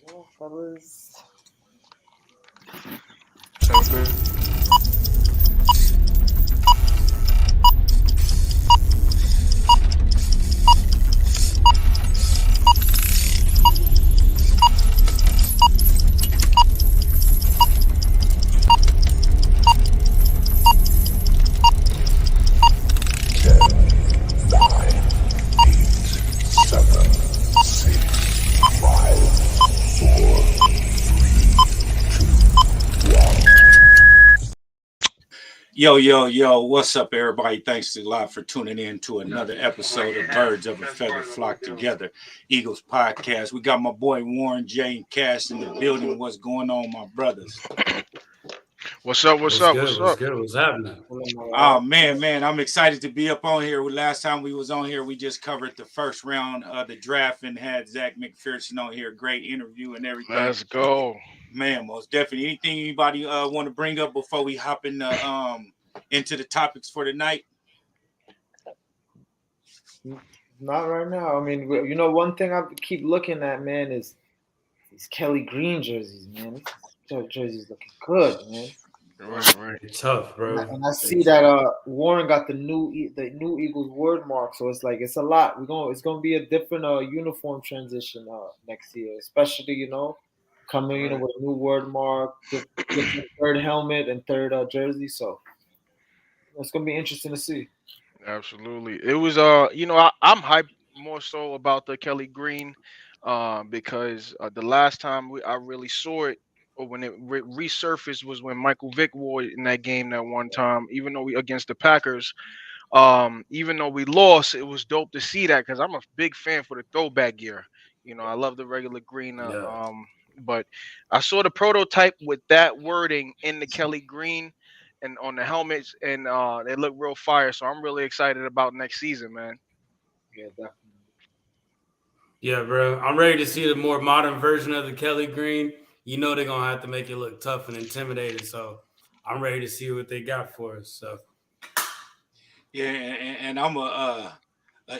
Well, fellas. Yo, yo, yo, what's up, everybody? Thanks a lot for tuning in to another episode of Birds of a Feather Flock Together, Eagles Podcast. We got my boy Warren J and Cash in the building. What's going on, my brothers? What's up? What's What's up? good? What's What's up? good? What's happening? Oh man, I'm excited to be up on here. Last time we was on here, we just covered the first round of the draft and had Zach McPherson on here. Great interview and everything. Let's go. Man, most definitely. Anything anybody want to bring up before we hop into the topics for tonight? Not right now. I mean, one thing I keep looking at, man, is these Kelly Green jerseys, man. These jerseys looking good, man. Right. It's tough, bro. And I see that Warren got the new Eagles word mark, so it's like it's a lot. It's gonna be a different uniform transition next year, especially coming with a new word mark, different third helmet and third jersey. So it's gonna be interesting to see. Absolutely. It was I'm hyped more so about the Kelly Green, because the last time I really saw it, or when it resurfaced, was when Michael Vick wore it in that game that one time. Even though we against the Packers, even though we lost, it was dope to see that because I'm a big fan for the throwback gear. I love the regular green. Yeah. But I saw the prototype with that wording in the Kelly Green and on the helmets, and they look real fire. So I'm really excited about next season, man. Yeah, definitely. Yeah, bro. I'm ready to see the more modern version of the Kelly Green. You know they're gonna have to make it look tough and intimidating. So I'm ready to see what they got for us. So Yeah, and I'm a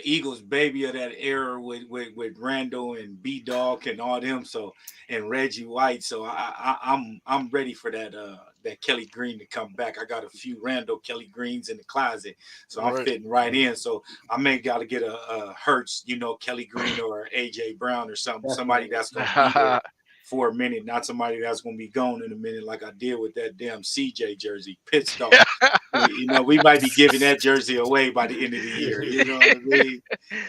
Eagles baby of that era with Randall and B Dog and all them. So and Reggie White. So I'm ready for that Kelly Green to come back. I got a few Randall Kelly Greens in the closet, so I'm Right. fitting right in. So I may got to get a Hertz, Kelly Green or AJ Brown or something. Somebody that's gonna be there for a minute, not somebody that's gonna be gone in a minute, like I did with that damn CJ jersey, pit stop. We might be giving that jersey away by the end of the year. You know what I mean?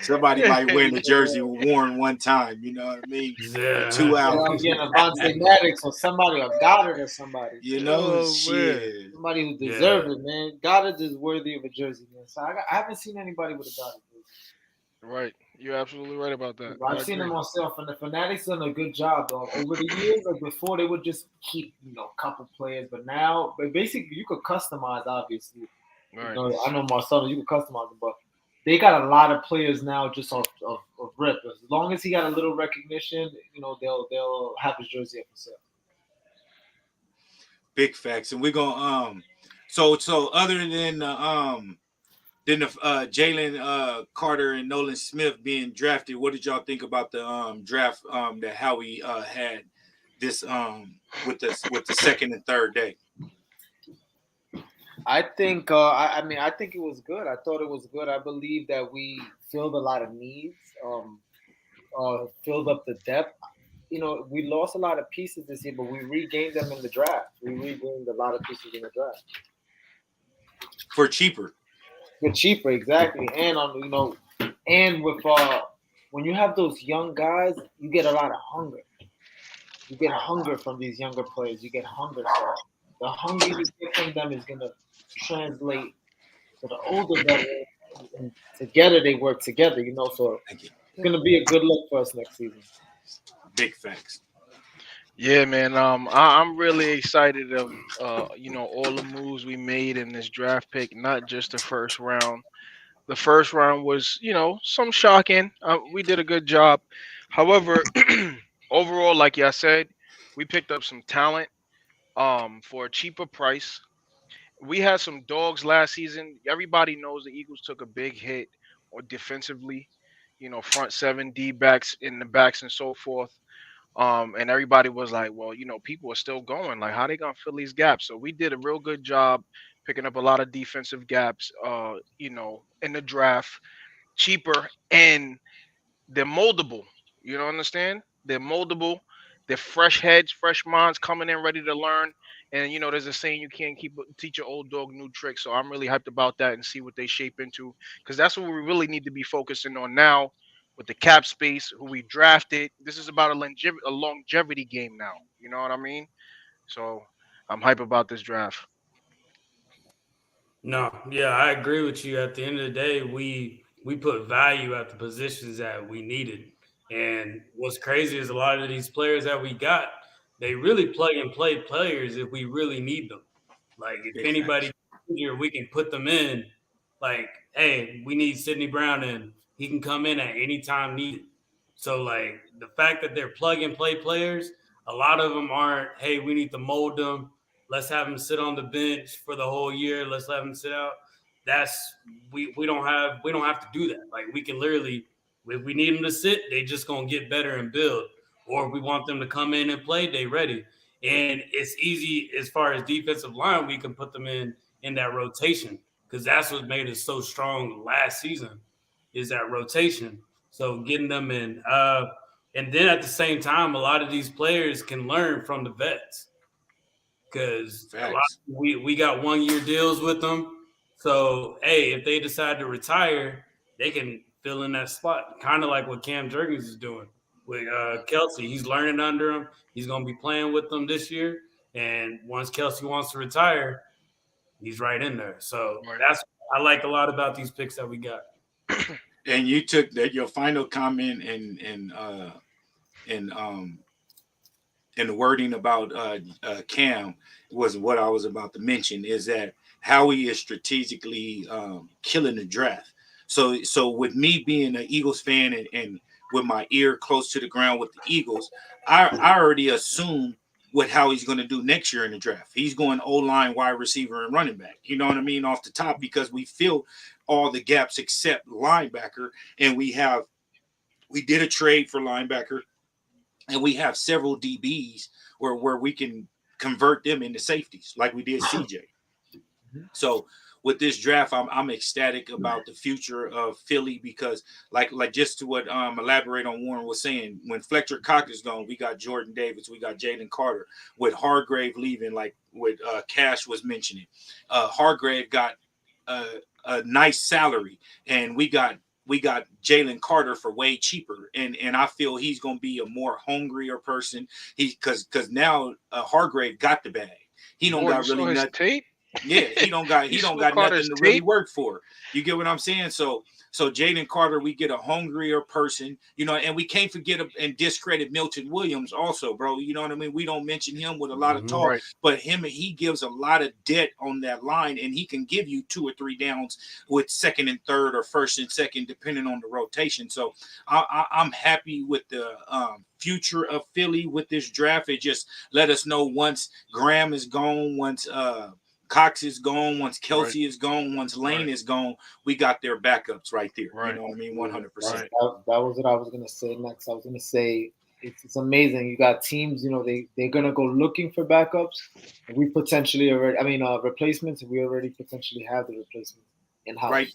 Somebody might win the jersey with Warren one time. You know what I mean? For yeah. 2 Yeah, hours. I'm getting Avante Maddox or somebody or Goddard or somebody. Oh man. Shit. Somebody who Yeah. deserves it, man. Goddard is worthy of a jersey, man. So I haven't seen anybody with a Goddard jersey. Right. You're absolutely right about that. I I've seen them agree. myself, and the Fanatics done a good job, though. Over the years, like before, they would just keep, a couple players, but basically, you could customize. Obviously, Right. I know Marcelo, you could customize them, but they got a lot of players now just of rip. As long as he got a little recognition, they'll have his jersey up for sale. Big facts. And we're gonna so other than the Jalen Carter and Nolan Smith being drafted, what did y'all think about the draft that Howie had this with the second and third day? I think I think it was good. I thought it was good. I believe that we filled a lot of needs, filled up the depth. We lost a lot of pieces this year, but we regained them in the draft. We regained a lot of pieces in the draft For cheaper. for cheaper, exactly. And and with when you have those young guys, you get a lot of hunger. You get hunger from these younger players. You get hunger. So the hunger you get from them is gonna translate to the older veterans, and together they work together. So Thank you. it's gonna be a good look for us next season. Big facts. Yeah, man. I'm really excited of all the moves we made in this draft pick, not just the first round. The first round was, some shocking. We did a good job. However, overall, like I said, we picked up some talent for a cheaper price. We had some dogs last season. Everybody knows the Eagles took a big hit or defensively, front seven, D backs in the backs and so forth. And everybody was like, well, people are still going. Like, how they gonna fill these gaps? So we did a real good job picking up a lot of defensive gaps, in the draft, cheaper, and they're moldable. You know, understand? They're moldable. They're fresh heads, fresh minds coming in ready to learn. And there's a saying, you can't teach an old dog new tricks. So I'm really hyped about that and see what they shape into, because that's what we really need to be focusing on now with the cap space, who we drafted. This is about a longevity game now. You know what I mean? So I'm hype about this draft. No, yeah, I agree with you. At the end of the day, we put value at the positions that we needed. And what's crazy is a lot of these players that we got, they really plug and play players if we really need them. Like if Big anybody facts. here, we can put them in. Like, hey, we need Sidney Brown in. He can come in at any time needed. So like the fact that they're plug and play players, a lot of them aren't. Hey, we need to mold them. Let's have them sit on the bench for the whole year. Let's let them sit out. That's we don't have to do that. Like we can literally, if we need them to sit, they just gonna get better and build. Or if we want them to come in and play, they ready. And it's easy as far as defensive line, we can put them in that rotation because that's what made us so strong last season is that rotation. So getting them in, and then at the same time, a lot of these players can learn from the vets because a lot Facts. we got 1 year deals with them. So hey, if they decide to retire, they can fill in that spot, kind of like what Cam Jurgens is doing with Kelsey. He's learning under him. He's going to be playing with them this year, and once Kelsey wants to retire, he's right in there. So Right. that's I like a lot about these picks that we got. And you took that your final comment and and the wording about Cam was what I was about to mention, is that Howie is strategically killing the draft. So with me being an Eagles fan and with my ear close to the ground with the Eagles, I already assume what Howie's going to do next year in the draft. He's going O-line, wide receiver, and running back. You know what I mean? Off the top, because we fill all the gaps except linebacker, and we did a trade for linebacker, and we have several DBs where we can convert them into safeties, like we did CJ. So with this draft, I'm ecstatic about the future of Philly because, like just to what elaborate on Warren was saying, when Fletcher Cox is gone, we got Jordan Davis, we got Jalen Carter. With Hargrave leaving, like what Cash was mentioning, Hargrave got a nice salary, and we got Jalen Carter for way cheaper, and I feel he's going to be a more hungrier person. Because now Hargrave got the bag. He don't Boy, you got saw really his nothing. tape. Yeah, he don't got You saw nothing Carter's to really tape. work for. You get what I'm saying? So Jaden Carter, we get a hungrier person, and we can't forget and discredit Milton Williams also, bro. You know what I mean? We don't mention him with a lot of talk, Right. but he gives a lot of debt on that line, and he can give you 2 or 3 downs with second and third or first and second, depending on the rotation. So I'm happy with the future of Philly with this draft. It just let us know once Graham is gone, once Cox is gone, once Right. Kelsey is gone, once Lane Right. is gone, we got their backups right there. You Right. know what I mean? That, 100%. Right. that was what I was gonna say next. I was gonna say it's amazing. You got teams, they're gonna go looking for backups. And we potentially already, replacements. We already potentially have the replacements in house. Right.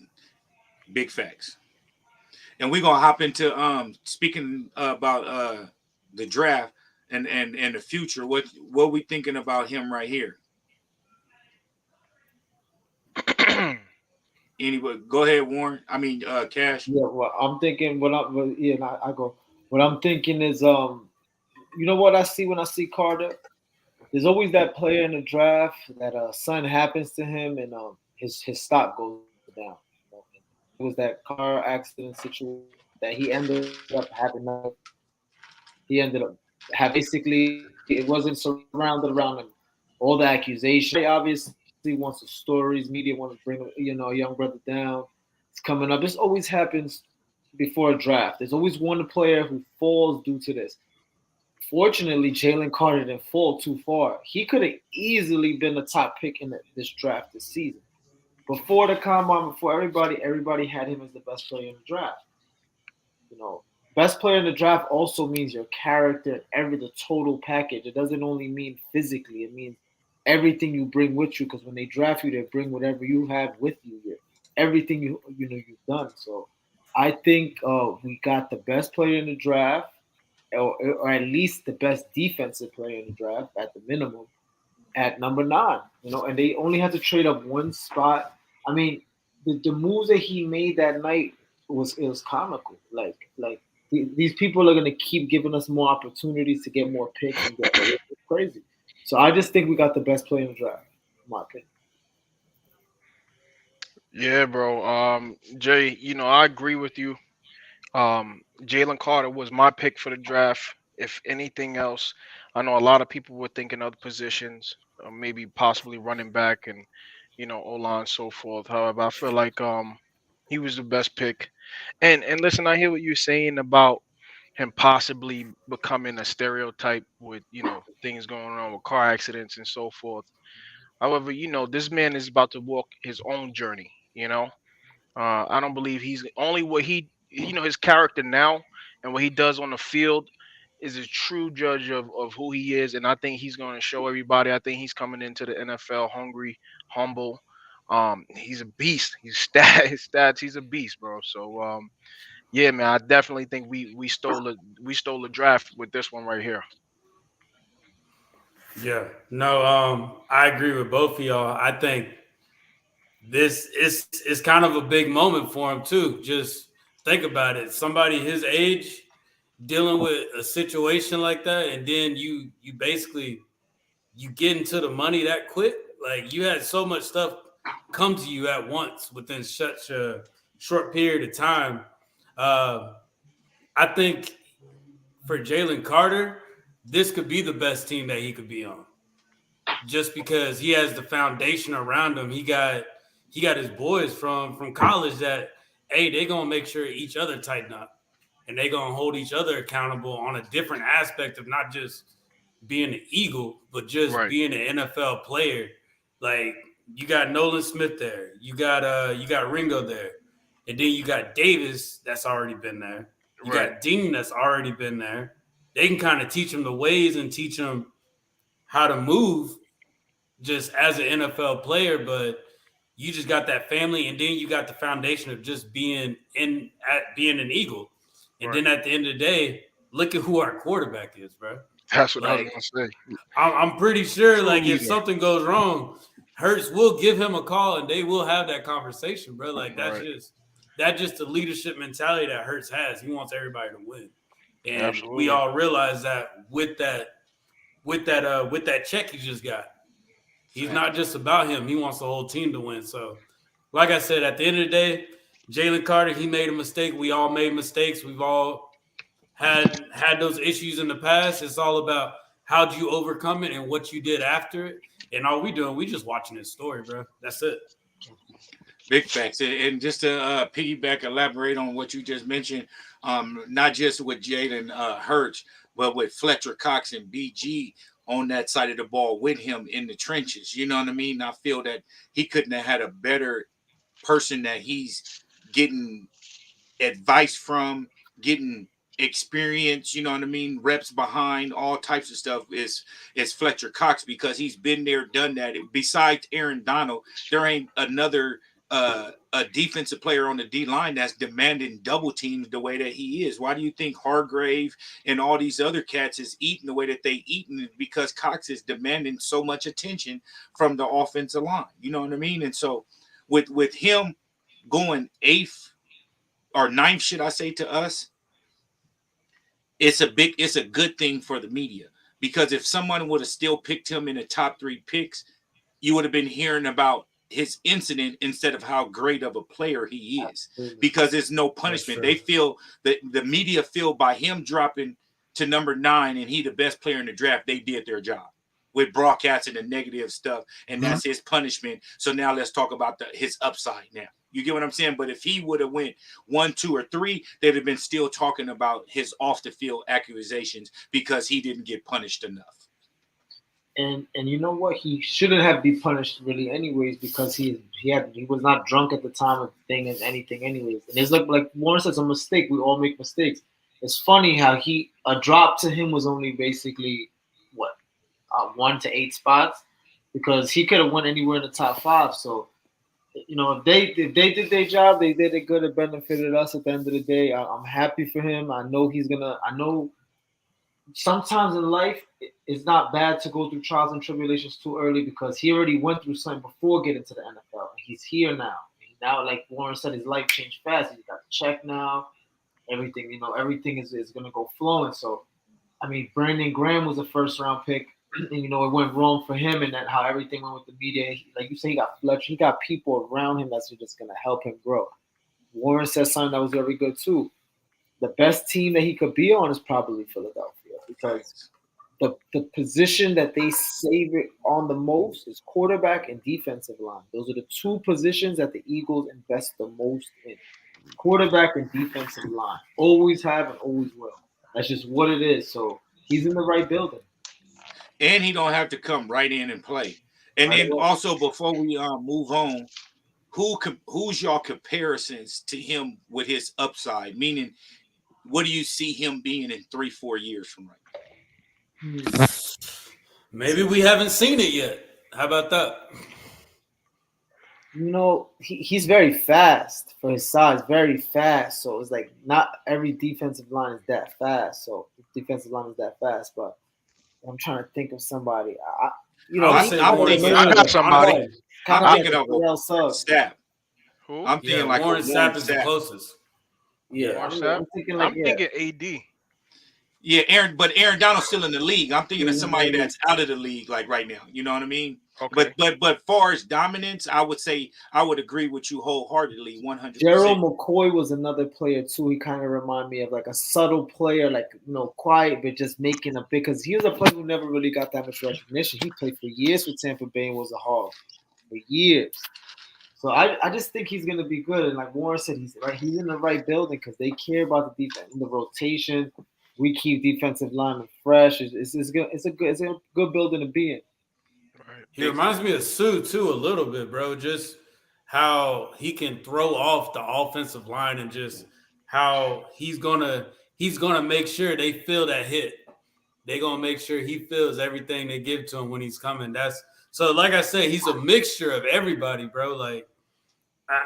Big facts. And we're gonna hop into speaking about the draft and the future. What we thinking about him right here? Anybody? Go ahead, Warren. I mean, Cash. Yeah, well, I'm thinking. I go. What I'm thinking is, what I see when I see Carter. There's always that player in the draft that something happens to him and his stock goes down. It was that car accident situation that he ended up having. He ended up have basically it wasn't surrounded around him. All the accusations. He obviously wants the stories. Media want to bring a young brother down. It's coming up. This always happens before a draft. There's always one player who falls due to this. Fortunately, Jalen Carter didn't fall too far. He could have easily been the top pick in this draft this season. Before the combine, before everybody had him as the best player in the draft. best player in the draft also means your character, the total package. It doesn't only mean physically; it means everything you bring with you. Because when they draft you, they bring whatever you have with you. Everything you've done. So I think we got the best player in the draft, or at least the best defensive player in the draft at the minimum at number 9. And they only had to trade up one spot. I mean, the moves that he made that night was comical. Like these people are gonna keep giving us more opportunities to get more picks and get it's crazy. So I just think we got the best player in the draft, in my opinion. Yeah, bro. Jay, I agree with you. Jalen Carter was my pick for the draft. If anything else, I know a lot of people were thinking other positions, maybe possibly running back and O line and so forth. However, I feel like he was the best pick. And listen, I hear what you're saying about him possibly becoming a stereotype with things going on with car accidents and so forth. However, this man is about to walk his own journey. I don't believe he's only what his character now and what he does on the field is a true judge of who he is. And I think he's going to show everybody. I think he's coming into the NFL hungry, humble. He's a beast. He's his stats. He's a beast, bro. So, yeah, man, I definitely think we stole the draft with this one right here. Yeah. No, I agree with both of y'all. I think this is kind of a big moment for him too. Just think about it. Somebody his age dealing with a situation like that, and then you basically you get into the money that quick. Like you had so much stuff come to you at once within such a short period of time. I think for Jalen Carter, this could be the best team that he could be on. Just because he has the foundation around him. He got his boys from college that, hey, they're gonna make sure each other tighten up and they're gonna hold each other accountable on a different aspect of not just being an Eagle, but just Right. being an NFL player. Like you got Nolan Smith there, you got Ringo there, and then you got Davis that's already been there. You Right. got Dean that's already been there. They can kind of teach him the ways and teach him how to move just as an NFL player, but you just got that family, and then you got the foundation of just being an Eagle. And Right. then at the end of the day, look at who our quarterback is, bro. That's what I was Like, gonna say. I'm pretty sure, like, if Leader. something goes wrong, Hurts will give him a call, and they will have that conversation, bro. Like, that's Right. just the leadership mentality that Hurts has. He wants everybody to win, and we Absolutely. all realize that with that check he just got. He's not just about him. He wants the whole team to win. So, like I said, at the end of the day, Jalen Carter, he made a mistake. We all made mistakes. We've all had those issues in the past. It's all about how do you overcome it and what you did after it. And all we doing, we just watching his story, bro. That's it. Big facts. And just to piggyback, elaborate on what you just mentioned, not just with Jalen Hurts, but with Fletcher Cox and BG on that side of the ball with him in the trenches. You know what I mean? I feel that he couldn't have had a better person that he's getting advice from, getting experience, you know what I mean, reps behind, all types of stuff is Fletcher Cox, because he's been there, done that. Besides Aaron Donald, there ain't another a defensive player on the D line that's demanding double teams the way that he is. Why do you think Hargrave and all these other cats is eating the way that they eating? Because Cox is demanding so much attention from the offensive line. You know what I mean? And so with him going 8th or 9th, should I say, to us, it's a good thing for the media, because if someone would have still picked him in the top 3 picks, you would have been hearing about his incident instead of how great of a player he is. Absolutely. Because there's no punishment. They feel that the media feel by him dropping to number 9 and he the best player in the draft, they did their job with broadcasting the negative stuff, and that's his punishment. So now let's talk about his upside now. You get what I'm saying? But if he would have went 1, 2, or 3, they'd have been still talking about his off the field accusations because he didn't get punished enough. And you know what? He shouldn't have been punished really, anyways, because he was not drunk at the time of the thing and anything, anyways. And it's like Warren says, a mistake. We all make mistakes. it's funny how a drop to him was only basically what 1 to 8 spots because he could have went anywhere in the top 5. So if they did their job, they did it good. It benefited us at the end of the day. I'm happy for him. I know he's gonna. I know sometimes in life it's not bad to go through trials and tribulations too early because he already went through something before getting to the NFL. He's here now. Now, like Warren said, his life changed fast. He's got the check now. Everything, everything is gonna go flowing. So, I mean, Brandon Graham was a first round pick, and it went wrong for him, and that how everything went with the media. Like you say, he got Fletcher. He got people around him that's just gonna help him grow. Warren said something that was very good too. The best team that he could be on is probably Philadelphia because the position that they save it on the most is quarterback and defensive line. Those are the 2 positions that the Eagles invest the most in. Quarterback and defensive line. Always have and always will. That's just what it is. So he's in the right building. And he don't have to come right in and play. And then also before we move on, who's your comparisons to him with his upside? Meaning, what do you see him being in 3-4 years from right now? Maybe we haven't seen it yet. How about that? He's very fast for his size, very fast. So it's like not every defensive line is that fast. So the defensive line is that fast, but I'm trying to think of somebody. I got somebody. I'm thinking of Sapp. Who? I'm thinking like Warren Sapp is the closest. Yeah, I'm thinking AD. Yeah, Aaron Donald's still in the league. I'm thinking of somebody that's out of the league, like right now. You know what I mean? Okay. But far as dominance, I would say I would agree with you wholeheartedly, 100%. Gerald McCoy was another player too. He kind of reminded me of like a subtle player, like quiet but just making a big. Because he was a player who never really got that much recognition. He played for years with Tampa Bay and was a Hog for years. So I just think he's gonna be good. And like Warren said, he's in the right building because they care about the defense, the rotation. We keep defensive linemen fresh. It's a good building to be in. Right. He reminds me of Sue too a little bit, bro. Just how he can throw off the offensive line and just how he's gonna make sure they feel that hit. They're gonna make sure he feels everything they give to him when he's coming. So like I said, he's a mixture of everybody, bro. Like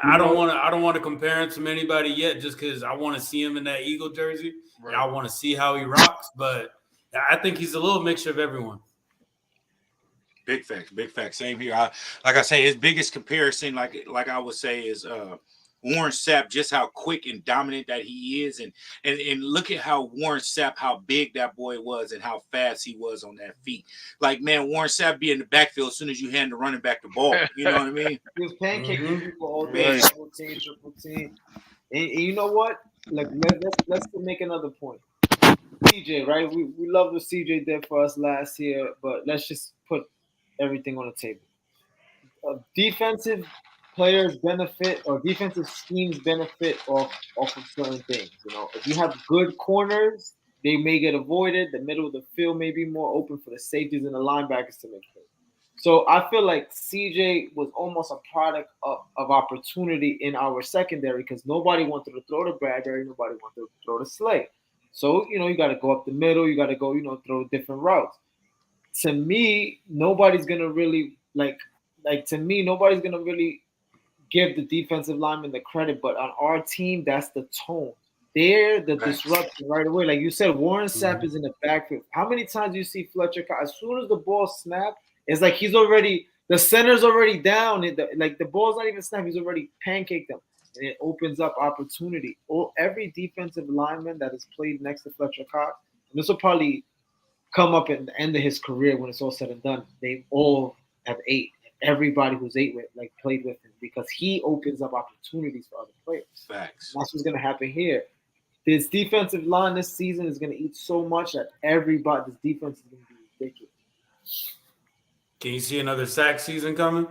I don't want to compare him to anybody yet, just because I want to see him in that Eagle jersey. Right. And I want to see how he rocks, but I think he's a little mixture of everyone. Big facts. Same here. Like I say, his biggest comparison, like I would say, is Warren Sapp, just how quick and dominant that he is, and look at how Warren Sapp, how big that boy was, and how fast he was on that feet. Like, man, Warren Sapp be in the backfield as soon as you hand the running back the ball. You know what I mean? He was pancaking people all day, triple team. And you know what? Like, let's make another point. CJ, right? We love what CJ did for us last year, but let's just put everything on the table. Defensive players benefit, or defensive schemes benefit off of certain things. If you have good corners, they may get avoided. The middle of the field may be more open for the safeties and the linebackers to make plays. So I feel like CJ was almost a product of opportunity in our secondary because nobody wanted to throw to Bradbury, nobody wanted to throw to Slay. So, you got to go up the middle, you got to go, throw different routes. To me, nobody's going to really nobody's going to really give the defensive lineman the credit, but on our team, that's the tone. They're the disruption right away. Like you said, Warren Sapp is in the backfield. How many times do you see Fletcher? As soon as the ball snaps, it's like the center's already down. The ball's not even snapped. He's already pancaked them. And it opens up opportunity. Every defensive lineman that has played next to Fletcher Cox, and this will probably come up at the end of his career when it's all said and done, they all have 8. Everybody who's played with him because he opens up opportunities for other players. Facts. That's what's going to happen here. This defensive line this season is going to eat so much that this defense is going to be ridiculous. Can you see another sack season coming?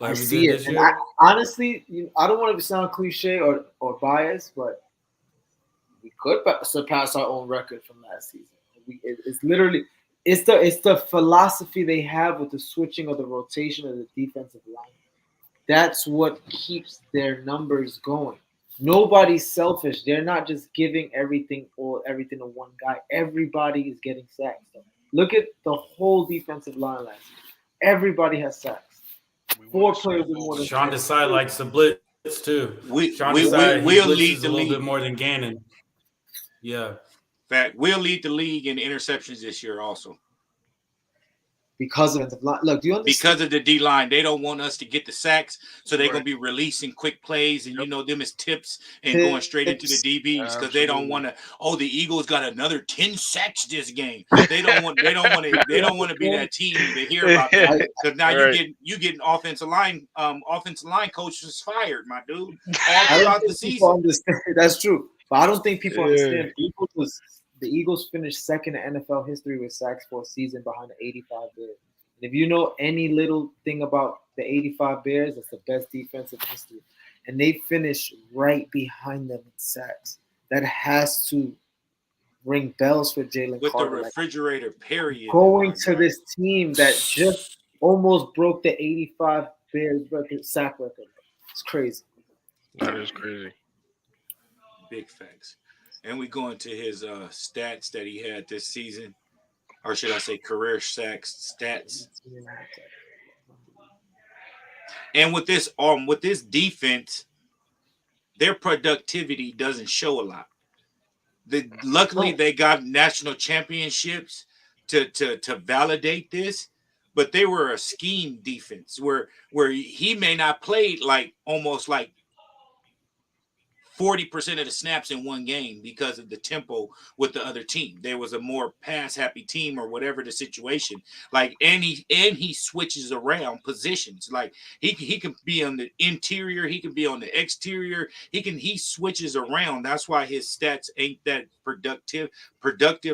I see it. And honestly, I don't want to sound cliche or biased, but we could surpass our own record from last season. It's literally it's the philosophy they have with the switching of the rotation of the defensive line. That's what keeps their numbers going. Nobody's selfish. They're not just giving everything to one guy. Everybody is getting sacks. Look at the whole defensive line last year. Everybody has sacks. We won 4 the players Super with Bowl more than with Sean that. Desai likes to blitz too. We Sean we Desai, he we'll lead blitzes the a little bit league. more than Gannon. Yeah. Fact, we'll lead the league in interceptions this year also. because of the line. Look, do you understand? Because of the D line, they don't want us to get the sacks, so they're Right. gonna be releasing quick plays, and Yep. them as tips and going straight into the Tips. DBs because they don't Absolutely. want to. Oh, the Eagles got another 10 sacks this game. They don't want. They don't want to. They don't want to be that team to hear about that because now Right. you getting offensive line coaches fired, my dude, all I don't throughout the think people season. understand. That's true, but I don't think people Yeah. understand. The Eagles finished second in NFL history with sacks for a season behind the '85 Bears. And if you know any little thing about the '85 Bears, it's the best defense in history, and they finished right behind them in sacks. That has to ring bells for Jalen With the Carter. Like, refrigerator period. going to this team that just almost broke the '85 Bears sack record. It's crazy. That is crazy. Big facts. And we go into his stats that he had this season, or should I say career sacks stats. And with this defense, their productivity doesn't show a lot. Luckily they got national championships to validate this, but they were a scheme defense where he may not play like almost like 40% of the snaps in one game because of the tempo with the other team. There was a more pass happy team or whatever the situation. Like and he switches around positions. Like he can be on the interior, he can be on the exterior. He switches around. That's why his stats ain't that productive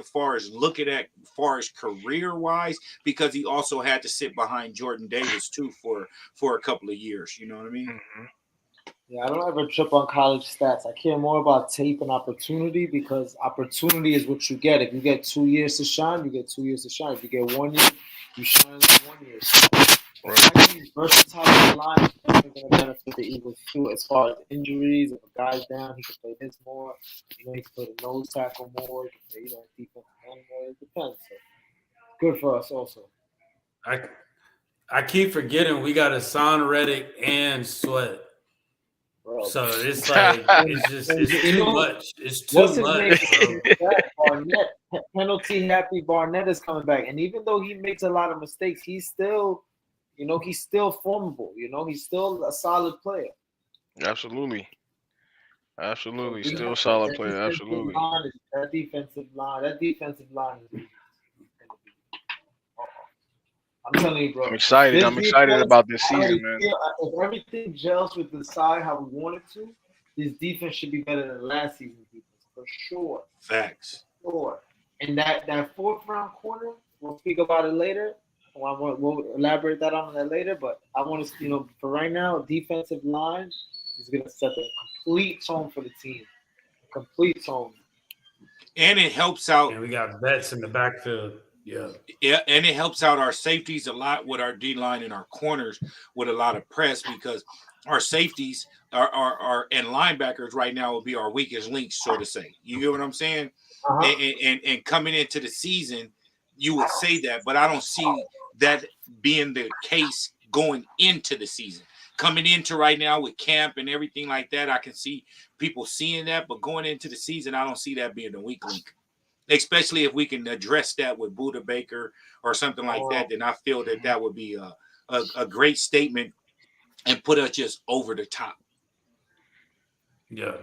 far as looking at far as career wise, because he also had to sit behind Jordan Davis too for a couple of years. You know what I mean? Mm-hmm. Yeah, I don't ever trip on college stats. I care more about tape and opportunity because opportunity is what you get. If you get 2 years to shine, you get 2 years to shine. If you get 1 year, you shine in 1 year. So, Right. versatile in the line is going to benefit the Eagles too. As far as injuries, if a guy's down, he can play this more. He can play the nose tackle more. He can play, defensive end more. It depends. So, good for us also. I keep forgetting we got Hassan Reddick and Sweat. Bro. So it's like it's too much. It's too What's his much, name? bro. Barnett, penalty happy Barnett is coming back, and even though he makes a lot of mistakes, he's still, he's still formable. He's still a solid player. Absolutely. Still a solid player. Absolutely. That defensive line is. I'm telling you, bro. I'm excited. I'm excited about this season, man. If everything gels with the side how we want it to, this defense should be better than last season's defense for sure. Facts. Sure. And that fourth round corner, we'll speak about it later. We'll elaborate on that later. But I want to, for right now, defensive line is going to set the complete tone for the team. Complete tone. And it helps out. And we got vets in the backfield. Yeah, and it helps out our safeties a lot with our D line and our corners with a lot of press because our safeties are and linebackers right now will be our weakest links, so to say. You get what I'm saying? Uh-huh. And coming into the season, you would say that, but I don't see that being the case going into the season. Coming into right now with camp and everything like that, I can see people seeing that, but going into the season, I don't see that being the weak link. Especially if we can address that with Buda Baker or something like that, then I feel that would be a great statement and put us just over the top. Yeah.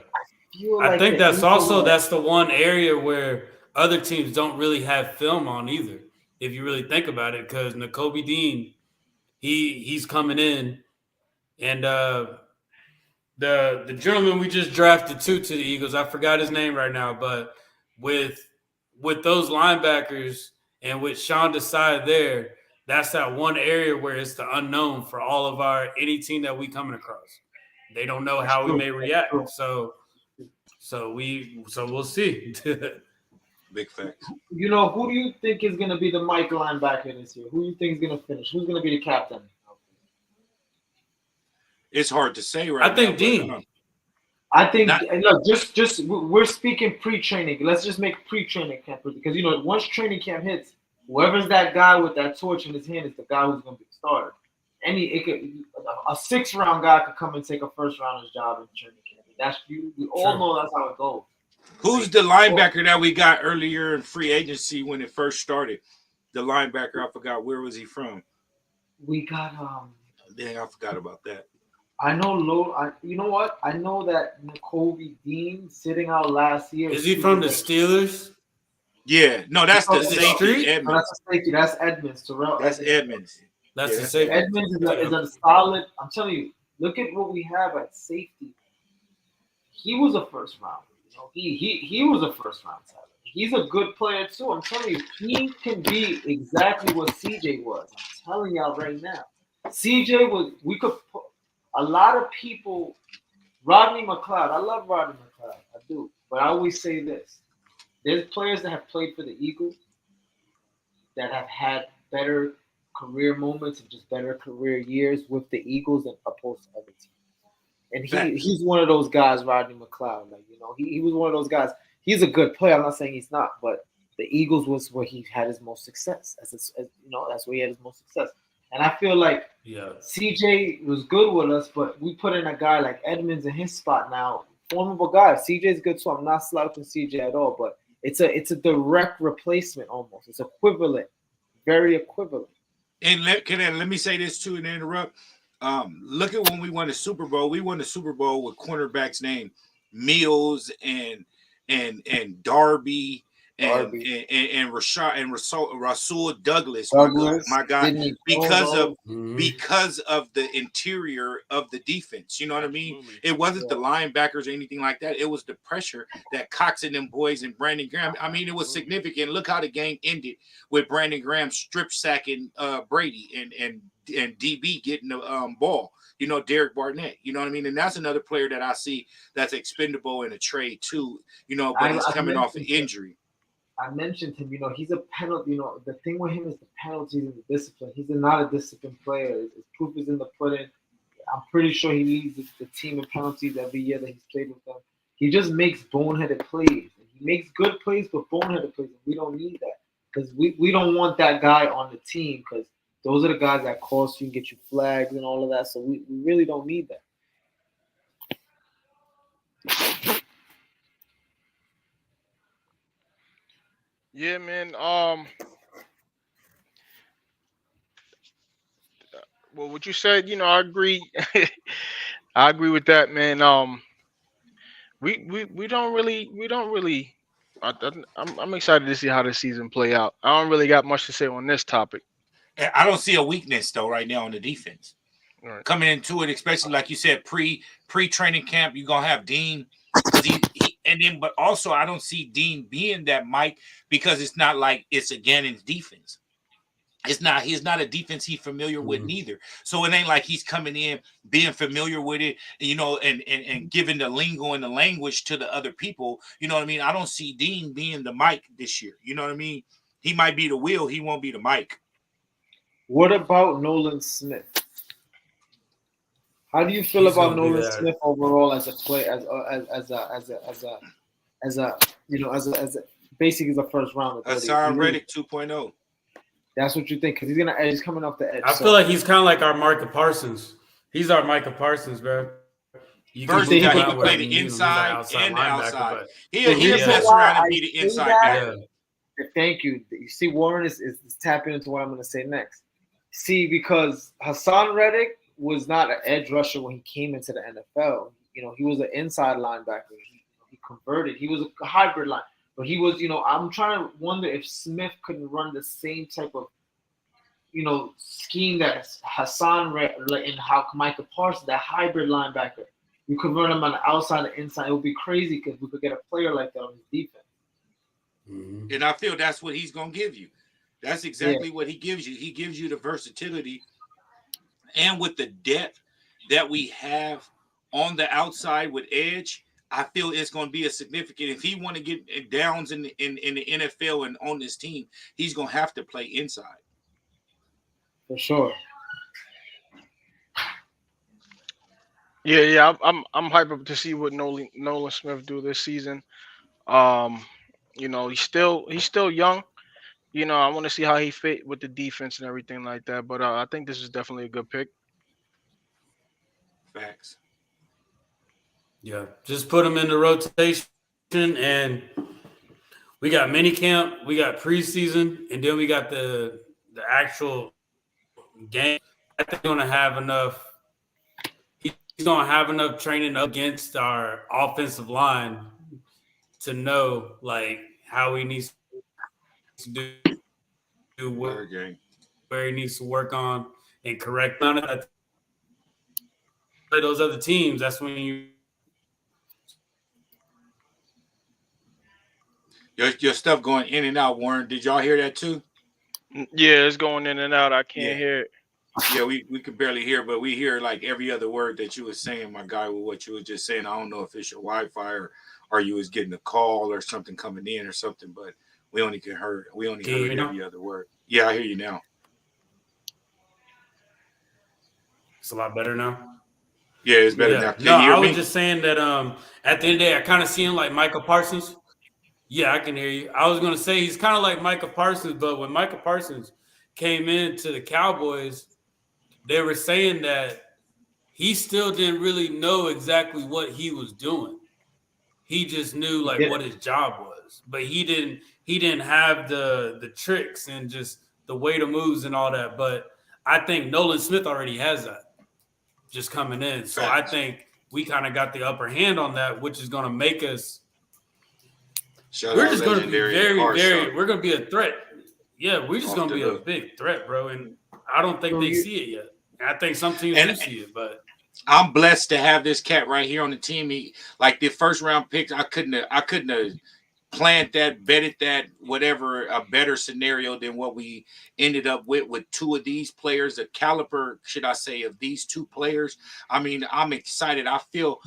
I think that's the one area where other teams don't really have film on either, if you really think about it, because Nakobe Dean, he's coming in, and the gentleman we just drafted to the Eagles, I forgot his name right now, but with those linebackers and with Sean Desai there, that's that one area where it's the unknown for all of any team that we coming across. They don't know how we may react. So we'll see. Big facts. Who do you think is going to be the Mike linebacker this year? Who do you think is going to finish? Who's going to be the captain? It's hard to say right now. I think Dean. I think look, just we're speaking pre-training. Let's just make pre-training camp because once training camp hits, whoever's that guy with that torch in his hand is the guy who's going to be the starter. A 6th-round guy could come and take a 1st-rounder's job in training camp. We all know that's how it goes. Who's the linebacker that we got earlier in free agency when it first started? The linebacker, I forgot, where was he from? We got Dang, I forgot about that. I know you know what? I know that N'Kobe Dean sitting out last year. Is he from the Steelers? Yeah, no, that's the safety. Street? No, that's the safety. That's Edmonds. Terrell. That's Edmonds. That's the safety. Edmonds is a solid. I'm telling you. Look at what we have at safety. He was a 1st round. He was a 1st-round talent. He's a good player too. I'm telling you, he can be exactly what CJ was. I'm telling y'all right now. CJ was. We could put a lot of people. Rodney McLeod. I love Rodney McLeod. I do. But I always say this. There's players that have played for the Eagles that have had better career moments and just better career years with the Eagles than opposed to other teams. And he's one of those guys, Rodney McLeod. He was one of those guys. He's a good player. I'm not saying he's not, but the Eagles was where he had his most success. That's where he had his most success. And I feel like CJ was good with us, but we put in a guy like Edmonds in his spot now. Formidable guy. CJ's good too. I'm not slouching CJ at all, but it's a direct replacement almost. It's equivalent, very equivalent. And let me say this too and interrupt. Look at when we won the Super Bowl. We won the Super Bowl with cornerbacks named Mills and Darby and Rashad and Rasul Douglas. My God, because of the interior of the defense. You know what I mean? It wasn't the linebackers or anything like that. It was the pressure that Cox and them boys and Brandon Graham. I mean, it was significant. Look how the game ended with Brandon Graham strip sacking Brady and DB getting the ball. Derek Barnett. You know what I mean? And that's another player that I see that's expendable in a trade too. But he's coming off an injury. I mentioned him. He's a penalty. The thing with him is the penalties and the discipline. He's not a disciplined player. His proof is in the pudding. I'm pretty sure he leads the team in penalties every year that he's played with them. He just makes boneheaded plays. He makes good plays, but boneheaded plays. We don't need that because we don't want that guy on the team because those are the guys that cost you and get you flags and all of that. So we really don't need that. Yeah, man. Well, what you said, I agree. I agree with that, man. We don't really. I'm excited to see how the season play out. I don't really got much to say on this topic. I don't see a weakness though right now on the defense. Right. Coming into it, especially like you said, pre-training camp, you're gonna have Dean. But also I don't see Dean being that Mike because it's not like it's Gannon's defense. He's not a defense he's familiar with neither. So it ain't like he's coming in being familiar with it, and giving the lingo and the language to the other people. You know what I mean? I don't see Dean being the Mike this year. You know what I mean? He might be the Will, he won't be the Mike. What about Nolan Smith? How do you feel about Nolan Smith overall as a player, basically as a 1st rounder? Hassan Reddick 2.0. That's what you think because he's coming off the edge. I feel like he's kind of like our Micah Parsons. He's our Micah Parsons, bro. You can play the inside and the outside. He'll mess around and be the inside guy. Thank you. You see, Warren is tapping into what I'm going to say next. See, because Hassan Reddick was not an edge rusher when he came into the NFL. He was an inside linebacker. He converted. He was a hybrid line. But he was, I'm trying to wonder if Smith couldn't run the same type of, scheme that Hassan and how Micah Parsons, that hybrid linebacker. You could run him on the outside and inside. It would be crazy because we could get a player like that on his defense. Mm-hmm. And I feel that's what he's going to give you. That's exactly what he gives you. He gives you the versatility. And with the depth that we have on the outside with edge, I feel it's going to be a significant. If he want to get downs in the NFL and on this team, he's going to have to play inside. For sure. Yeah. I'm hyped up to see what Nolan Smith do this season. Um, he's still young. I want to see how he fit with the defense and everything like that. But I think this is definitely a good pick. Facts. Yeah, just put him in the rotation, and we got mini camp, we got preseason, and then we got the actual game. I think he's gonna have enough. He's gonna have enough training up against our offensive line to know like how he needs to do Third game. where he needs to work on and correct on it. Play those other teams. That's when you. Your stuff going in and out, Warren. Did y'all hear that too? Yeah, it's going in and out. I can't hear it. Yeah, we could barely hear, but we hear like every other word that you was saying, my guy, with what you was just saying. I don't know if it's your Wi-Fi or you was getting a call or something coming in or something, but we only heard every other word. Yeah, I hear you now. It's a lot better now. Yeah, it's better now. Can No, you hear I was me? just saying that at the end of the day, I kind of see him like Micah Parsons. Yeah, I can hear you. I was gonna say he's kind of like Micah Parsons, but when Micah Parsons came into the Cowboys, they were saying that he still didn't really know exactly what he was doing. He just knew like what his job was, but he didn't have the tricks and just the way to moves and all that. But I think Nolan Smith already has that just coming in. So I think we kind of got the upper hand on that, which is going to make us. We're just going to be very. We're going to be a threat. Yeah, we're just going to be a big threat, bro. And I don't think they see it yet. I think some teams do see it, but I'm blessed to have this cat right here on the team. He, like the first round pick, I couldn't have planned that, betted that, whatever, a better scenario than what we ended up with two of these players, the caliber, should I say, of these two players. I mean, I'm excited. I feel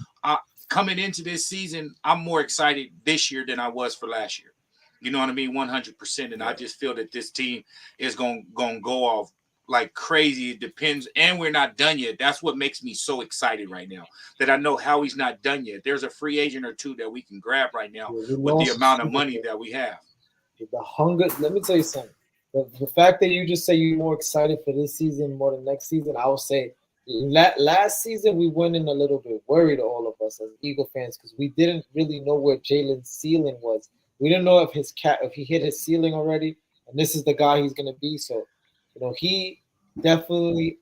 coming into this season, I'm more excited this year than I was for last year. You know what I mean? 100%. And I just feel that this team is going to go off like crazy. It depends, and we're not done yet. That's what makes me so excited right now, that I know Howie's not done yet. There's a free agent or two that we can grab right now with the amount of money that we have. The hunger. Let me tell you something. The fact that you just say you're more excited for this season more than next season, I would say last season we went in a little bit worried, all of us as Eagle fans, because we didn't really know where Jalen's ceiling was. We didn't know if he hit his ceiling already, and this is the guy he's going to be. So, he definitely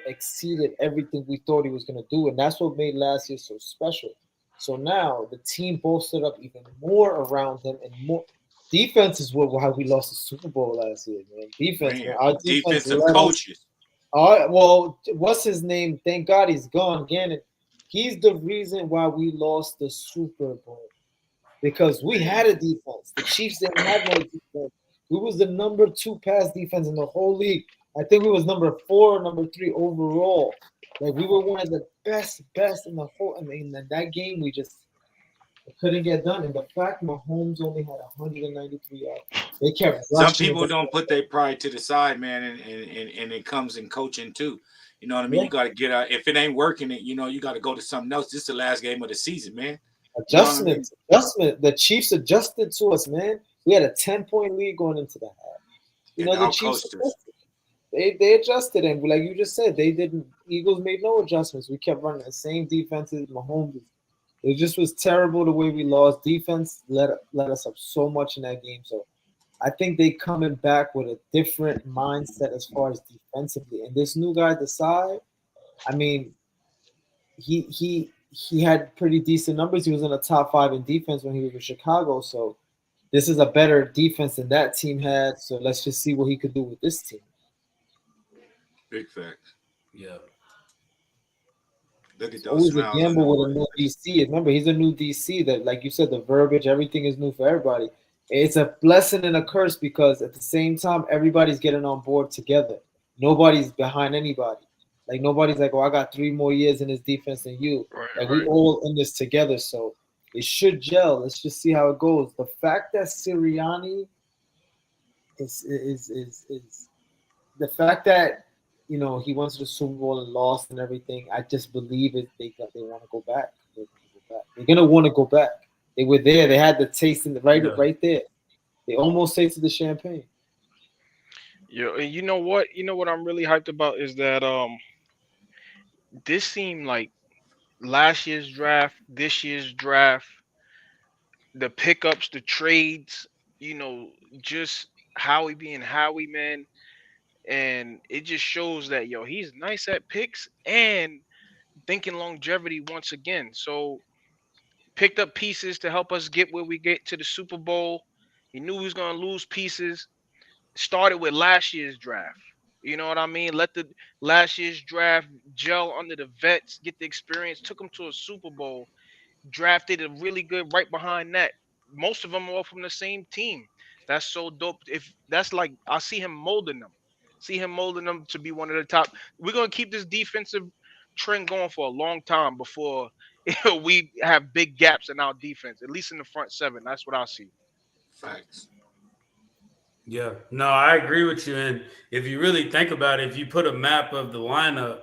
exceeded everything we thought he was going to do, and that's what made last year so special. So now the team bolstered up even more around him, and more defense is why we lost the Super Bowl last year, man. Defense, man. Our defensive coaches. Well, what's his name? Thank God he's gone, Gannon. He's the reason why we lost the Super Bowl, because we had a defense. The Chiefs didn't have no defense. We was the number 2 pass defense in the whole league. I think we was number 4, number 3 overall. Like, we were one of the best in the whole. I mean, in that game we just couldn't get done. And the fact Mahomes only had 193 yards, they kept. Some people don't put their pride to the side, man, and it comes in coaching too. You know what I mean? Yeah. You got to get out. If it ain't working, you got to go to something else. This is the last game of the season, man. Adjustment. The Chiefs adjusted to us, man. We had a 10-point lead going into the half. The Chiefs they adjusted, and like you just said, they didn't. Eagles made no adjustments. We kept running the same defenses. Mahomes, it just was terrible the way we lost. Defense let us up so much in that game. So I think they coming back with a different mindset as far as defensively. And this new guy, Desai, I mean, he had pretty decent numbers. He was in the top 5 in defense when he was with Chicago. So this is a better defense than that team had. So let's just see what he could do with this team. Big fact. Yeah. Look at those. Always a gamble with a new DC. Remember, he's a new DC. That, like you said, the verbiage, everything is new for everybody. It's a blessing and a curse, because at the same time, everybody's getting on board together. Nobody's behind anybody. Like, nobody's like, I got 3 more years in this defense than you. We all in this together. So it should gel. Let's just see how it goes. The fact that Sirianni is the fact that he went to the Super Bowl and lost and everything. I just believe they want to go back. They're gonna want to go back. They were there. They had the taste right there. They almost tasted the champagne. And you know what? You know what I'm really hyped about is that this seemed like last year's draft, this year's draft, the pickups, the trades, just Howie being Howie, man. And it just shows that he's nice at picks and thinking longevity once again. So picked up pieces to help us get where we get to the Super Bowl. He knew he was gonna lose pieces. Started with last year's draft. You know what I mean? Let the last year's draft gel under the vets, get the experience, took them to a Super Bowl, drafted a really good right behind that. Most of them are all from the same team. That's so dope. If that's like, I see him molding them. See him molding them to be one of the top. We're gonna keep this defensive trend going for a long time before we have big gaps in our defense, at least in the front seven. That's what I see. Facts. Yeah, no, I agree with you. And if you really think about it, if you put a map of the lineup,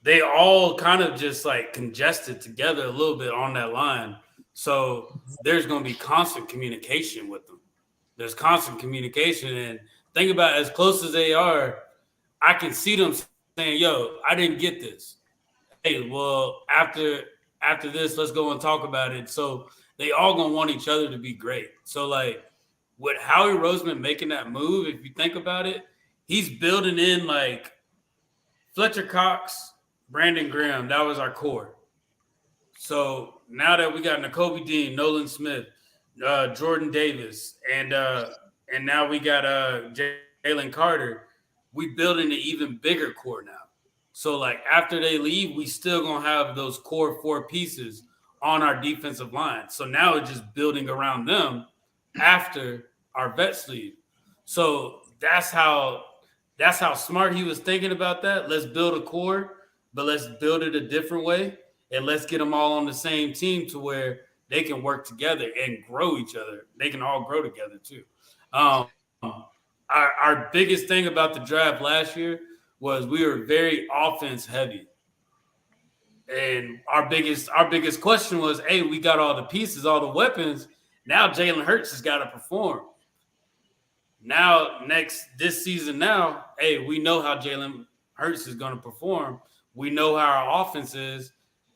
they all kind of just like congested together a little bit on that line. So there's going to be constant communication with them. There's constant communication. And think about it, as close as they are, I can see them saying, yo, I didn't get this. Hey, well, after this, let's go and talk about it. So they all going to want each other to be great. So like, with Howie Roseman making that move, if you think about it, he's building in like Fletcher Cox, Brandon Graham. That was our core. So now that we got Nakobe Dean, Nolan Smith, Jordan Davis, and now we got Jalen Carter, we building an even bigger core now. So like after they leave, we still gonna have those core four pieces on our defensive line. So now it's just building around them after our vets leave. So that's how smart he was thinking about that. Let's build a core, but let's build it a different way, and let's get them all on the same team to where they can work together and grow each other. They can all grow together too. Our biggest thing about the draft last year was we were very offense heavy. And our biggest question was, hey, we got all the pieces, all the weapons. Now Jalen Hurts has got to perform. Now, this season now, hey, we know how Jalen Hurts is going to perform. We know how our offense is.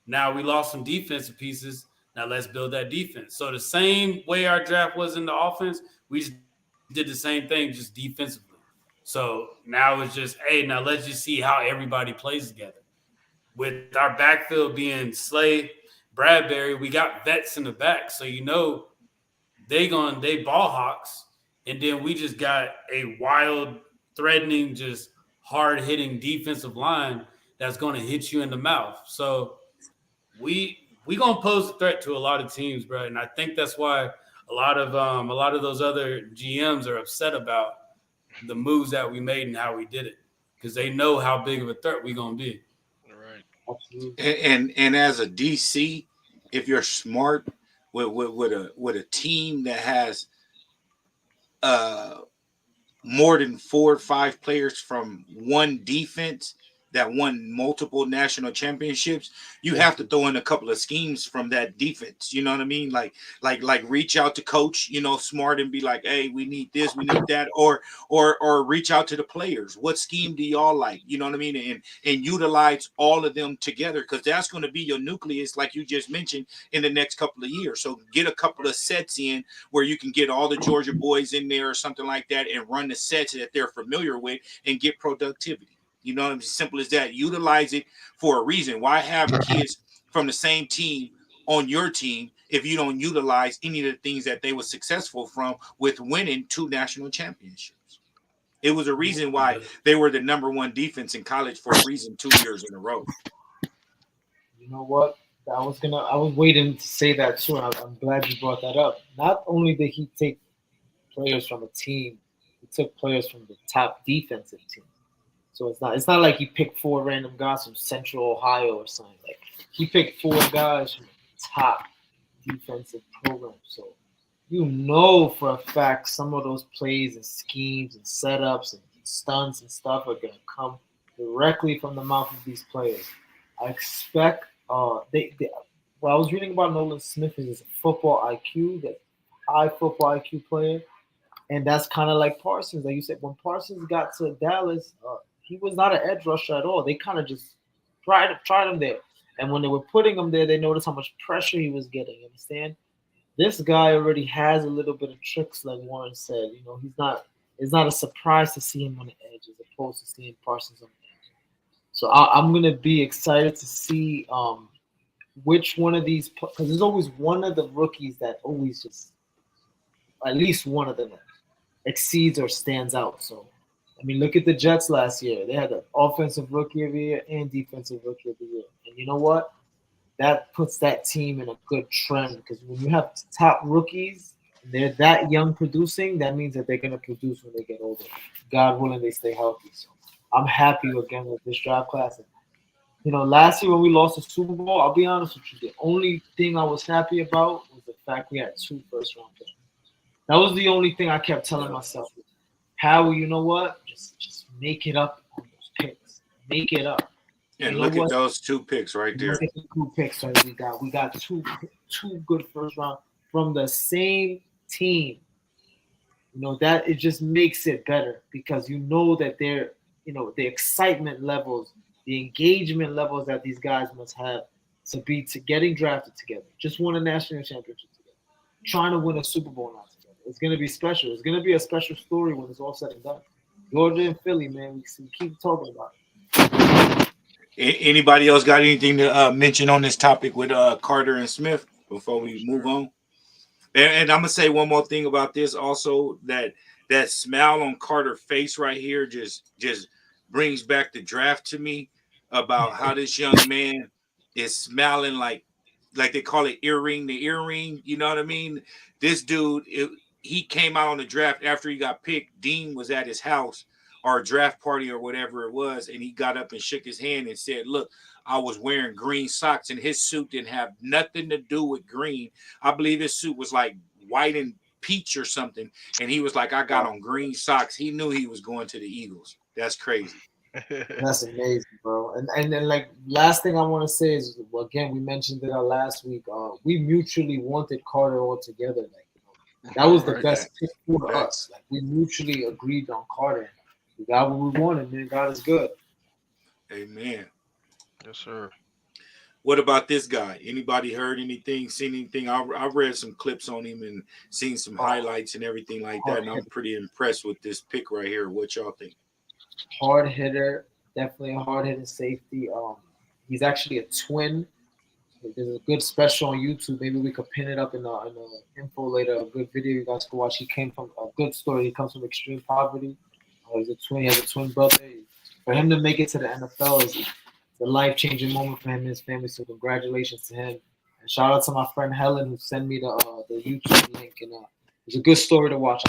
Now we lost some defensive pieces. Now let's build that defense. So the same way our draft was in the offense, we just did the same thing, just defensively. So now it's just, hey, now let's just see how everybody plays together. With our backfield being Slay, Bradbury, we got vets in the back. So they ball hawks. And then we just got a wild, threatening, just hard-hitting defensive line that's going to hit you in the mouth. So we going to pose a threat to a lot of teams, bro. And I think that's why a lot of those other GMs are upset about the moves that we made and how we did it, because they know how big of a threat we're going to be. Right. Absolutely. And as a DC, if you're smart with a team that has more than 4 or 5 players from one defense that won multiple national championships, you have to throw in a couple of schemes from that defense. You know what I mean? Like reach out to coach, smart, and be like, hey, we need this, we need that, or reach out to the players. What scheme do y'all like? You know what I mean? And utilize all of them together, because that's going to be your nucleus, like you just mentioned, in the next couple of years. So get a couple of sets in where you can get all the Georgia boys in there or something like that and run the sets that they're familiar with and get productivity. It's simple as that. Utilize it for a reason. Why have kids from the same team on your team if you don't utilize any of the things that they were successful from with winning 2 national championships? It was a reason why they were the number 1 defense in college for a reason 2 years in a row. You know what? I was waiting to say that too, and I'm glad you brought that up. Not only did he take players from a team, he took players from the top defensive team. So it's not like he picked 4 random guys from Central Ohio or something. Like, he picked 4 guys from the top defensive program. So for a fact some of those plays and schemes and setups and stunts and stuff are gonna come directly from the mouth of these players. I expect they what I was reading about Nolan Smith is a football IQ, that high football IQ player, and that's kind of like Parsons. Like you said, when Parsons got to Dallas, he was not an edge rusher at all. They kind of just tried him there, and when they were putting him there, they noticed how much pressure he was getting. You understand? This guy already has a little bit of tricks, like Warren said. You know, he's not. It's not a surprise to see him on the edge as opposed to seeing Parsons on the edge. So I'm gonna be excited to see which one of these, because there's always one of the rookies that always just, at least one of them exceeds or stands out. So, I mean, look at the Jets last year. They had the offensive rookie of the year and defensive rookie of the year. And you know what? That puts that team in a good trend, because when you have top rookies, they're that young producing, that means that they're going to produce when they get older. God willing, they stay healthy. So I'm happy again with this draft class. And, you know, last year when we lost the Super Bowl, I'll be honest with you, the only thing I was happy about was the fact we had 2 first-round picks. That was the only thing I kept telling myself. Howie, you know what? Just make it up on those picks. Make it up. And look at those 2 picks right there. Look at the 2 picks that we got. We got two good first round from the same team. You know, that it just makes it better, because you know that they're, you know, the excitement levels, the engagement levels that these guys must have to be getting drafted together. Just won a national championship together. Trying to win a Super Bowl now together. It's going to be special. It's going to be a special story when it's all said and done. Georgia and Philly, man, we keep talking about it. Anybody else got anything to mention on this topic with Carter and Smith before we move on? And I'm gonna say one more thing about this also, that smile on Carter's face right here just brings back the draft to me, about how this young man is smiling like they call it the earring. You know what I mean? This dude, he came out on the draft after he got picked. Dean was at his house or a draft party or whatever it was, and he got up and shook his hand and said, "Look, I was wearing green socks, and his suit didn't have nothing to do with green. I believe his suit was like white and peach or something, and he was like, I got on green socks." He knew he was going to the Eagles. That's crazy. That's amazing, bro. And then, like, last thing I want to say is, again, we mentioned it last week. We mutually wanted Carter altogether. Like, you know, that was the best pick for us. Like, we mutually agreed on Carter. We got what we wanted, man. God is good. Amen. Yes, sir. What about this guy? Anybody heard anything, seen anything? I read some clips on him and seen some highlights and everything like that, and I'm pretty impressed with this pick right here. What y'all think? Hard hitter, definitely a hard hitting safety. He's actually a twin. There's a good special on YouTube. Maybe we could pin it up in the info later. A good video you guys can watch. He came from a good story. He comes from extreme poverty. He's a twin. He has a twin brother. For him to make it to the NFL is a life-changing moment for him and his family. So congratulations to him. And shout out to my friend Helen, who sent me the YouTube link. And it's a good story to watch.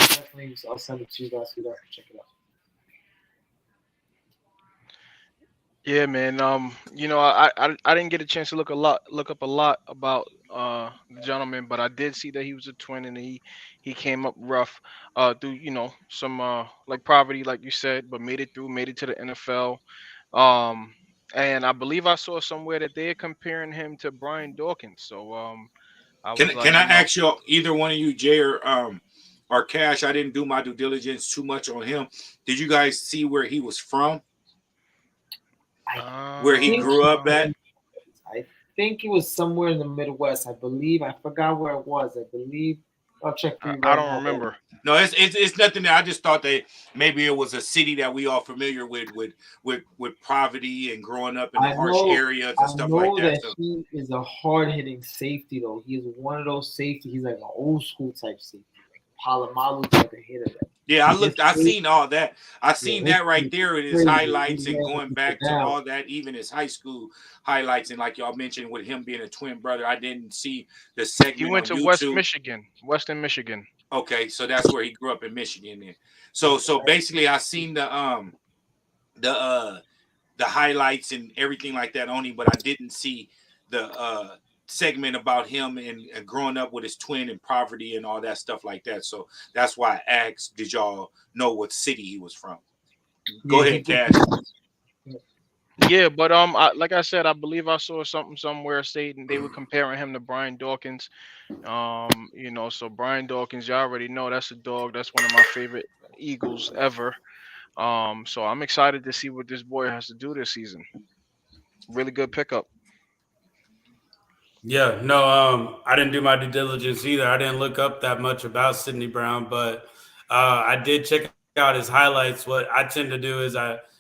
I'll send it to you guys so you guys can check it out. Yeah, man. You know, I didn't get a chance to look up a lot about the gentleman, but I did see that he was a twin, and he came up rough through, you know, some like poverty, like you said, but made it to the NFL. And I believe I saw somewhere that they're comparing him to Brian Dawkins. So I was Can I ask you, either one of you, Jay or Cash? I didn't do my due diligence too much on him. Did you guys see where he was from? Where he grew up at? I think it was somewhere in the Midwest. I believe. I forgot where it was. I believe. I'll check for you. I don't remember. No, it's nothing that I just thought that maybe it was a city that we all familiar with poverty and growing up in the harsh areas and stuff like that. I know that he is a hard-hitting safety, though. He is one of those safeties. He's like an old-school type safety, like Palomalu type of hitter. Yeah, I seen all that. I seen that right there with his highlights and going back to all that, even his high school highlights. And like y'all mentioned, with him being a twin brother, I didn't see the segment. He went to Western Michigan. Okay, so that's where he grew up in Michigan. Then, so basically, I seen the highlights and everything like that on him, but I didn't see the segment about him and growing up with his twin in poverty and all that stuff like that. So that's why I asked, did y'all know what city he was from? Go ahead, Cash. Yeah, but like I said, I believe I saw something somewhere stating they were comparing him to Brian Dawkins. So Brian Dawkins, you already know that's a dog. That's one of my favorite Eagles ever. So I'm excited to see what this boy has to do this season. Really good pickup. Yeah, no, I didn't do my due diligence either. I didn't look up that much about Sidney Brown, but I did check out his highlights. What I tend to do is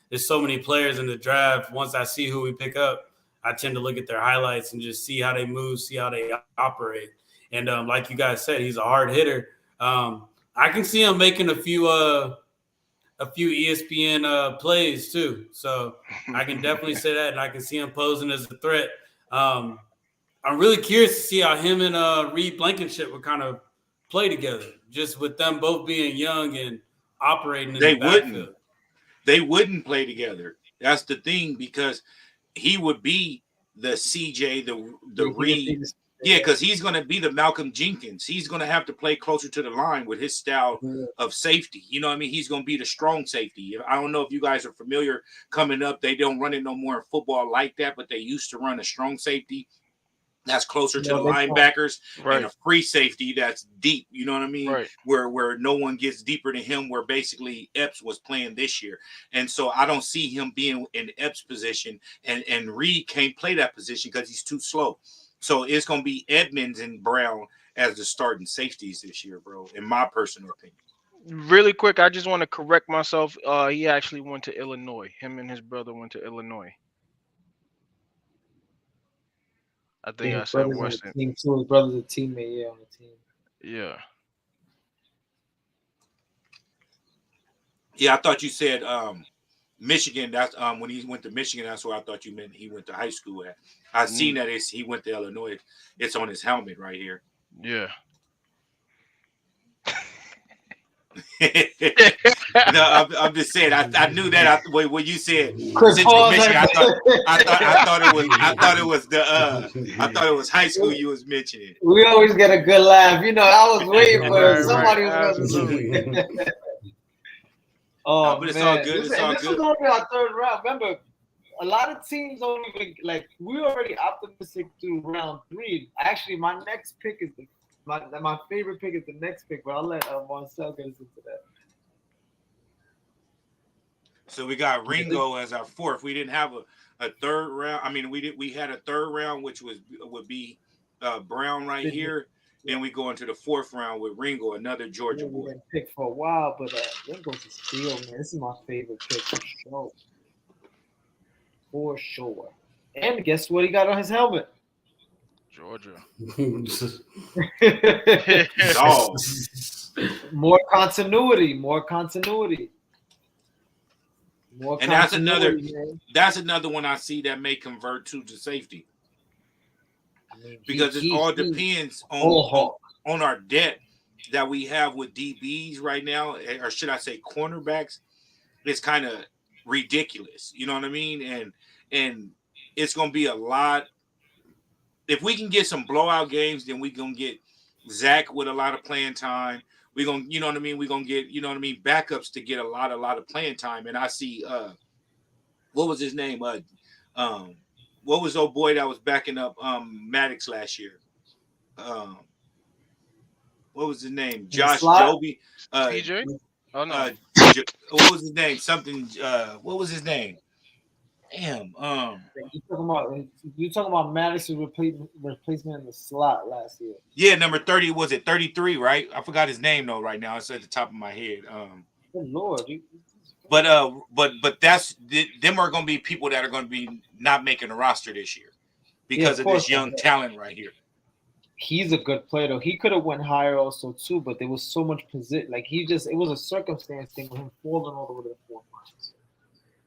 there's so many players in the draft. Once I see who we pick up, I tend to look at their highlights and just see how they move, see how they operate. And like you guys said, he's a hard hitter. I can see him making a few ESPN plays too. So I can definitely say that, and I can see him posing as a threat. Um, I'm really curious to see how him and Reed Blankenship would kind of play together, just with them both being young and operating in They the backfield. they wouldn't play together. That's the thing, because he would be the CJ, the Reed. Yeah, because he's going to be the Malcolm Jenkins. He's going to have to play closer to the line with his style of safety. You know what I mean? He's going to be the strong safety. I don't know if you guys are familiar coming up. They don't run it no more in football like that, but they used to run a strong safety that's closer to the linebackers, Right. and a free safety that's deep. You know what I mean? Right. Where no one gets deeper than him, where basically Epps was playing this year. And so I don't see him being in Epps' position, and Reed can't play that position because he's too slow. So it's going to be Edmonds and Brown as the starting safeties this year, bro, in my personal opinion. Really quick, I just want to correct myself. He actually went to Illinois. Him and his brother went to Illinois. I think I said Western. Team too. His brother's a teammate, on the team. Yeah. Yeah, I thought you said Michigan. That's when he went to Michigan. That's where I thought you meant he went to high school at. I seen that he went to Illinois. It's on his helmet right here. Yeah. No, I'm just saying. I knew that. When you said Chris Central Michigan, I thought it was high school you was mentioning. We always get a good laugh. I was waiting for somebody was going to say. Oh, no, but it's man. all good. Listen, this was only our third round. Remember, a lot of teams don't even we're already optimistic through round 3. Actually, my next pick is my favorite pick is the next pick, but I'll let Marcel get us into that. So we got Ringo as our fourth. We didn't have a third round. I mean, we had a third round, which would be Brown right here. Then we go into the fourth round with Ringo, another Georgia boy. We've been picked for a while, but Ringo's a steal, man. This is my favorite pick for sure. For sure. And guess what he got on his helmet? Georgia. More continuity. And that's another one I see that may convert to safety. Because it all depends on our depth that we have with DBs right now, or should I say cornerbacks. It's kind of ridiculous. You know what I mean? And it's going to be a lot. If we can get some blowout games, then we're going to get Zach with a lot of playing time. We're going to, you know what I mean? We're going to get, you know what I mean, backups to get a lot of playing time. And I see, what was his name? What was old boy that was backing up Maddox last year? What was his name? Josh Joby. TJ? Oh no. What was his name? What was his name? Damn. You talking about Maddox's replacement in the slot last year? Yeah, number 30. Was it 33? Right? I forgot his name though. Right now, it's at the top of my head. Good Lord. But them are going to be people that are going to be not making a roster this year because of this young talent right here. He's a good player though. He could have went higher also too, but there was so much position. It was a circumstance thing with him falling all the way to the fourth round.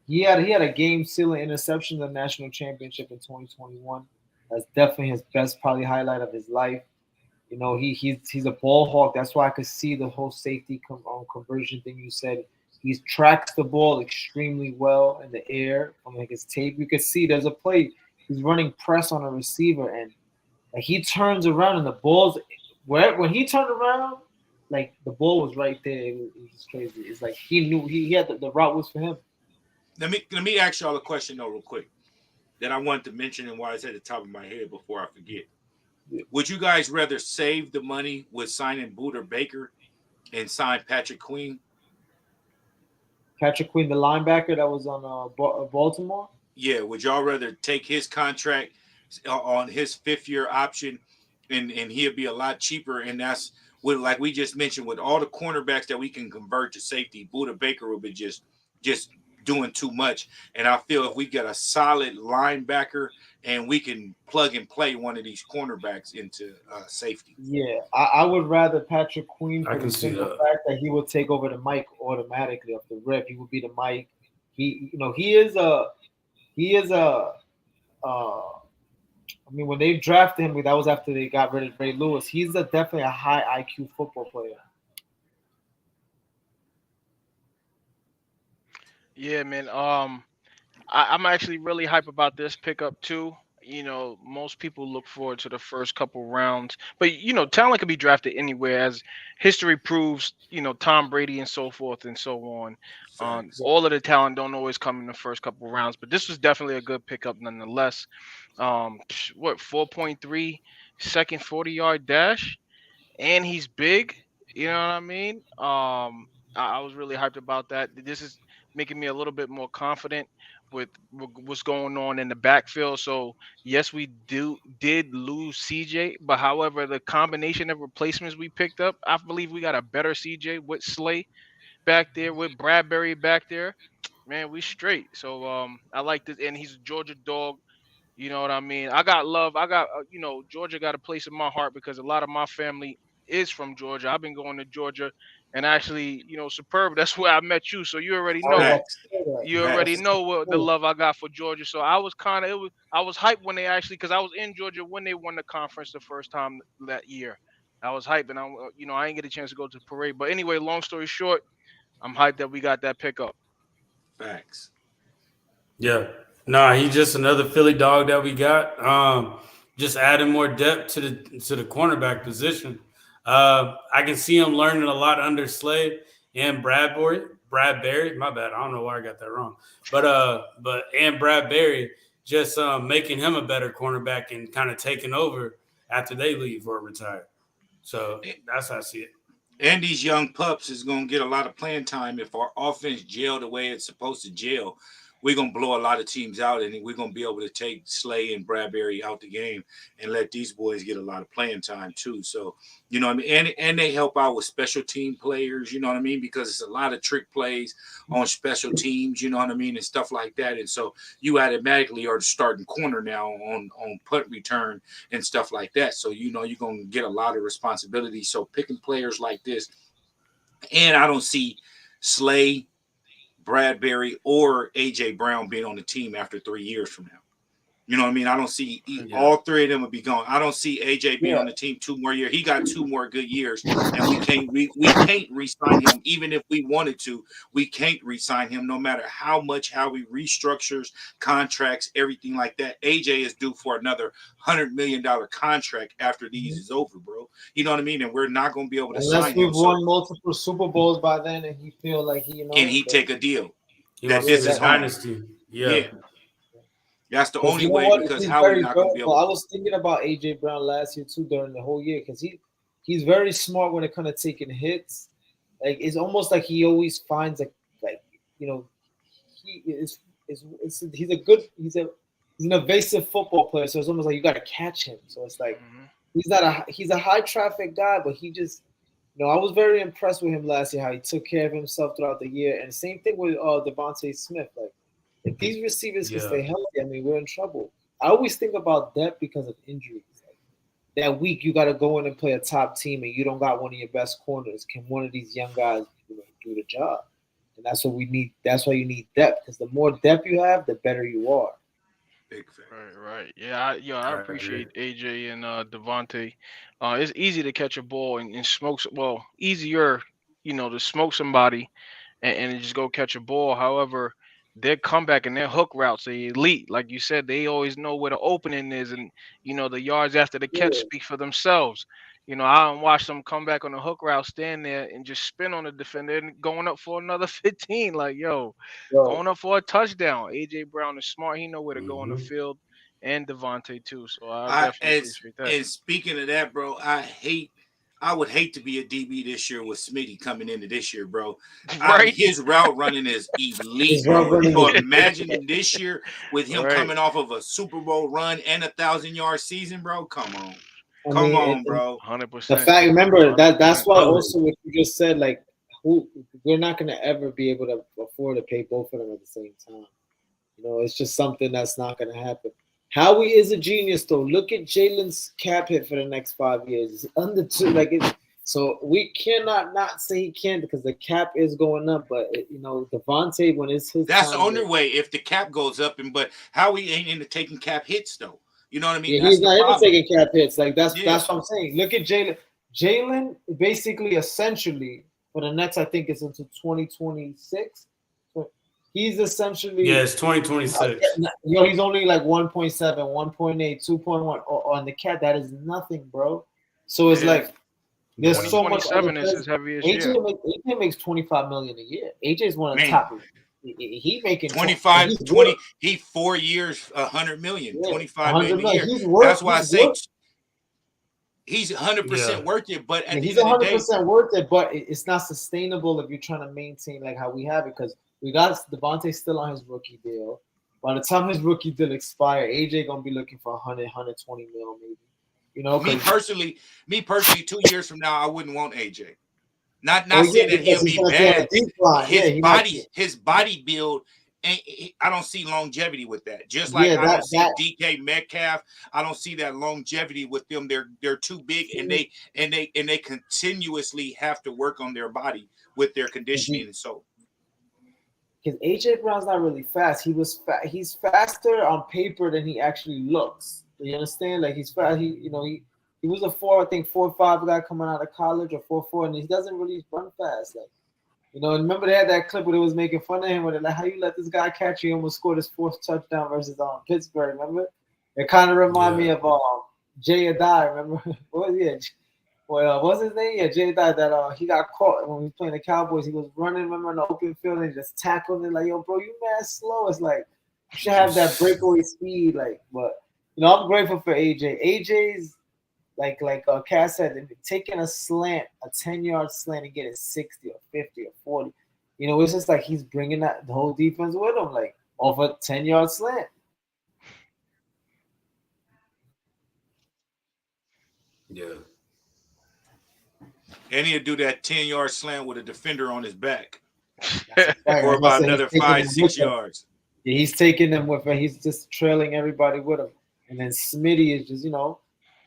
He had a game-sealing interception in the national championship in 2021. That's definitely his best probably highlight of his life. He's a ball hawk. That's why I could see the whole safety conversion thing you said. He tracks the ball extremely well in the air from his tape. You can see there's a play. He's running press on a receiver, and he turns around, and the ball's when he turned around, the ball was right there. It was crazy. It's like he knew he had the route was for him. let me ask y'all a question though, real quick, that I wanted to mention and why it's at the top of my head before I forget. Would you guys rather save the money with signing Buda Baker and sign Patrick Queen? Patrick Queen, the linebacker that was on Baltimore. Yeah, would y'all rather take his contract on his 5th-year option, and he'll be a lot cheaper? And that's with, like we just mentioned, with all the cornerbacks that we can convert to safety, Buda Baker will be just doing too much. And I feel if we get a solid linebacker and we can plug and play one of these cornerbacks into safety. Yeah, I would rather Patrick Queen I for can the see simple that. fact that he will take over the mic automatically off the rip. He would be the mic. He is I mean, when they drafted him, that was after they got rid of Ray Lewis. He's definitely a high IQ football player. Yeah, man. I'm actually really hype about this pickup too. Most people look forward to the first couple rounds, but talent can be drafted anywhere, as history proves. Tom Brady and so forth and so on. Facts. All of the talent don't always come in the first couple rounds, but this was definitely a good pickup nonetheless. What 4.3 second 40-yard dash, and he's big. You know what I mean? I was really hyped about that. This is making me a little bit more confident with what's going on in the backfield. So yes, we did lose CJ, but however, the combination of replacements we picked up, I believe we got a better CJ with Slay back there, with Bradbury back there. Man, we straight. So I like this, and he's a Georgia dog. You know what I mean? I got love. I got, Georgia got a place in my heart because a lot of my family is from Georgia. I've been going to Georgia, and actually, Superb. That's where I met you. So you already I was know. about to Facts. say that. You already Facts. know what the love I got for Georgia. So I was I was hyped when they actually, because I was in Georgia when they won the conference the first time that year. I was hyped, and I didn't get a chance to go to the parade. But anyway, long story short, I'm hyped that we got that pickup. Facts. Yeah. Nah, he's just another Philly dog that we got. Just adding more depth to the cornerback position. I can see him learning a lot under Slade and Bradbury. My bad. I don't know why I got that wrong. But and Bradbury just making him a better cornerback and kind of taking over after they leave or retire. So that's how I see it. And these young pups is going to get a lot of playing time. If our offense gel the way it's supposed to gel, we're going to blow a lot of teams out, and we're going to be able to take Slay and Bradbury out the game and let these boys get a lot of playing time too. So, you know what I mean? And they help out with special team players, you know what I mean? Because it's a lot of trick plays on special teams, you know what I mean? And stuff like that. And so you automatically are the starting corner now on punt return and stuff like that. So, you're going to get a lot of responsibility. So picking players like this, and I don't see Slay, Bradbury, or AJ Brown being on the team after 3 years from now. You know what I mean? I don't see all three of them would be gone. I don't see AJ being on the team 2 more years. He got 2 more good years, and we can't re-sign him even if we wanted to. We can't re-sign him no matter how he restructures contracts, everything like that. AJ is due for another $100 million contract after these is over, bro. You know what I mean? And we're not going to be able to Unless sign we've him. won multiple Super Bowls by then, and he feel like and he take a deal He that wants this to is be home. dynasty. Yeah. That's the Because only you know way, what? because He's how we very not going to be versatile. able I to. was thinking about AJ Brown last year too during the whole year because he's very smart when it comes to taking hits. Like it's almost like he always finds he he's an evasive football player. So it's almost like you got to catch him. So it's like he's a high traffic guy, but he just. I was very impressed with him last year, how he took care of himself throughout the year. And same thing with Devontae Smith. Like, if these receivers can stay healthy, I mean, we're in trouble. I always think about depth because of injuries. Like, that week, you got to go in and play a top team, and you don't got one of your best corners. Can one of these young guys do the job? And that's what we need. That's why you need depth, because the more depth you have, the better you are. Big fan. Right. Yeah, I appreciate AJ and Devontae. It's easy to catch a ball and smoke. Well, easier, to smoke somebody and just go catch a ball. However, their comeback and their hook routes are elite. Like you said, they always know where the opening is, and the yards after the catch Yeah, speak for themselves. I watched them come back on the hook route, stand there and just spin on the defender and going up for another 15. Like, yo, yo, going up for a touchdown. AJ Brown is smart. He know where to go on the Mhm. field, and Devontae too. So I I definitely as appreciate that. and speaking of that, bro, I would hate to be a DB this year with Smitty coming into this year, bro. Right, His route running is elite, his route bro. running So is imagine this year with him right. coming off of a Super Bowl run and 1,000-yard season, bro. I Come mean, on, bro. Hundred the percent. fact, remember Hundred that's percent. why Oh, also what you just said, like, we're not gonna ever be able to afford to pay both of them at the same time. It's just something that's not gonna happen. Howie is a genius, though. Look at Jalen's cap hit for the next 5 years. It's under two, like it's. So we cannot not say he can because the cap is going up. But Devontae, when it's his That's the time, only way if the cap goes up, but Howie ain't into taking cap hits though. You know what I mean? yeah, That's he's the not even problem. taking cap hits. Like that's Yeah. that's what I'm saying. Look at Jalen. Jalen basically essentially for the next, I think it's into 2026. He's essentially yeah, it's 2026. he's only like 1.7, 1.8, 2.1 on the cap. That is nothing, bro. So it's Yeah, like there's so much other 2027 is players. his heaviest year. AJ makes 25 million a year. AJ is one of the Man, top. He making 25, he's 20, worth, he 4 years, 100 million, yeah, 25 million 100 a million. year. He's That's worth. why I say he's Yeah. 100% worth it. But Yeah, at the he's end of the day, 100% worth it, but it's not sustainable if you're trying to maintain like how we have it because we got Devontae still on his rookie deal. By the time his rookie deal expire, AJ gonna be looking for 100, 120 mil maybe. me personally, 2 years from now, I wouldn't want AJ. Not oh yeah, saying that because he'll he's be gonna be on a bad. decline. Yeah, he might be. His body build, I don't see longevity with that. Just like Yeah, I don't see that DK Metcalf, I don't see that longevity with them. They're too big, and they continuously have to work on their body with their conditioning. And so because AJ Brown's not really fast. He's faster on paper than he actually looks. You understand? Like he's fast. He was a 4.5 guy coming out of college or 4.4, and he doesn't really run fast. Like remember they had that clip where they was making fun of him with it, like how you let this guy catch you, almost scored his fourth touchdown versus Pittsburgh. Remember? It kind of remind me Yeah. of Jay Adai. Remember? What was it? Well, what's his name? Yeah, Jay Adai. That he got caught when he was playing the Cowboys. He was running, remember, in the open field and just tackled it. Like, yo, bro, you mad slow. It's like you should have that breakaway speed. Like, but I'm grateful for AJ. AJ's like Cass said, taking a slant, a 10-yard slant, and getting 60 or 50 or 40. It's just like he's bringing the whole defense with him, like off a 10-yard slant. Yeah. and he'll do that 10-yard slam with a defender on his back That's a fact. for I'm not about saying another he's taking 5, them 6 with him. yards. Yeah, he's taking them with him. He's just trailing everybody with him. And then Smitty is just,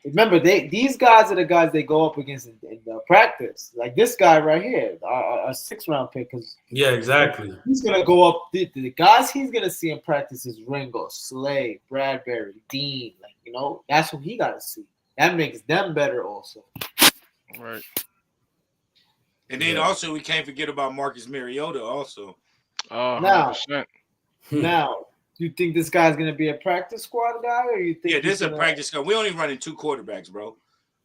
remember these guys are the guys they go up against in practice. Like this guy right here, a 6th-round pick, because Yeah, exactly. he's gonna go up. The guys he's gonna see in practice is Ringo, Slay, Bradbury, Dean. Like that's what he got to see. That makes them better also. Right. And then also we can't forget about Marcus Mariota also. Oh, Now, 100%. now, do you think this guy's gonna be a practice squad guy, or you think? Yeah, this is a gonna, practice squad. We only running 2 quarterbacks, bro.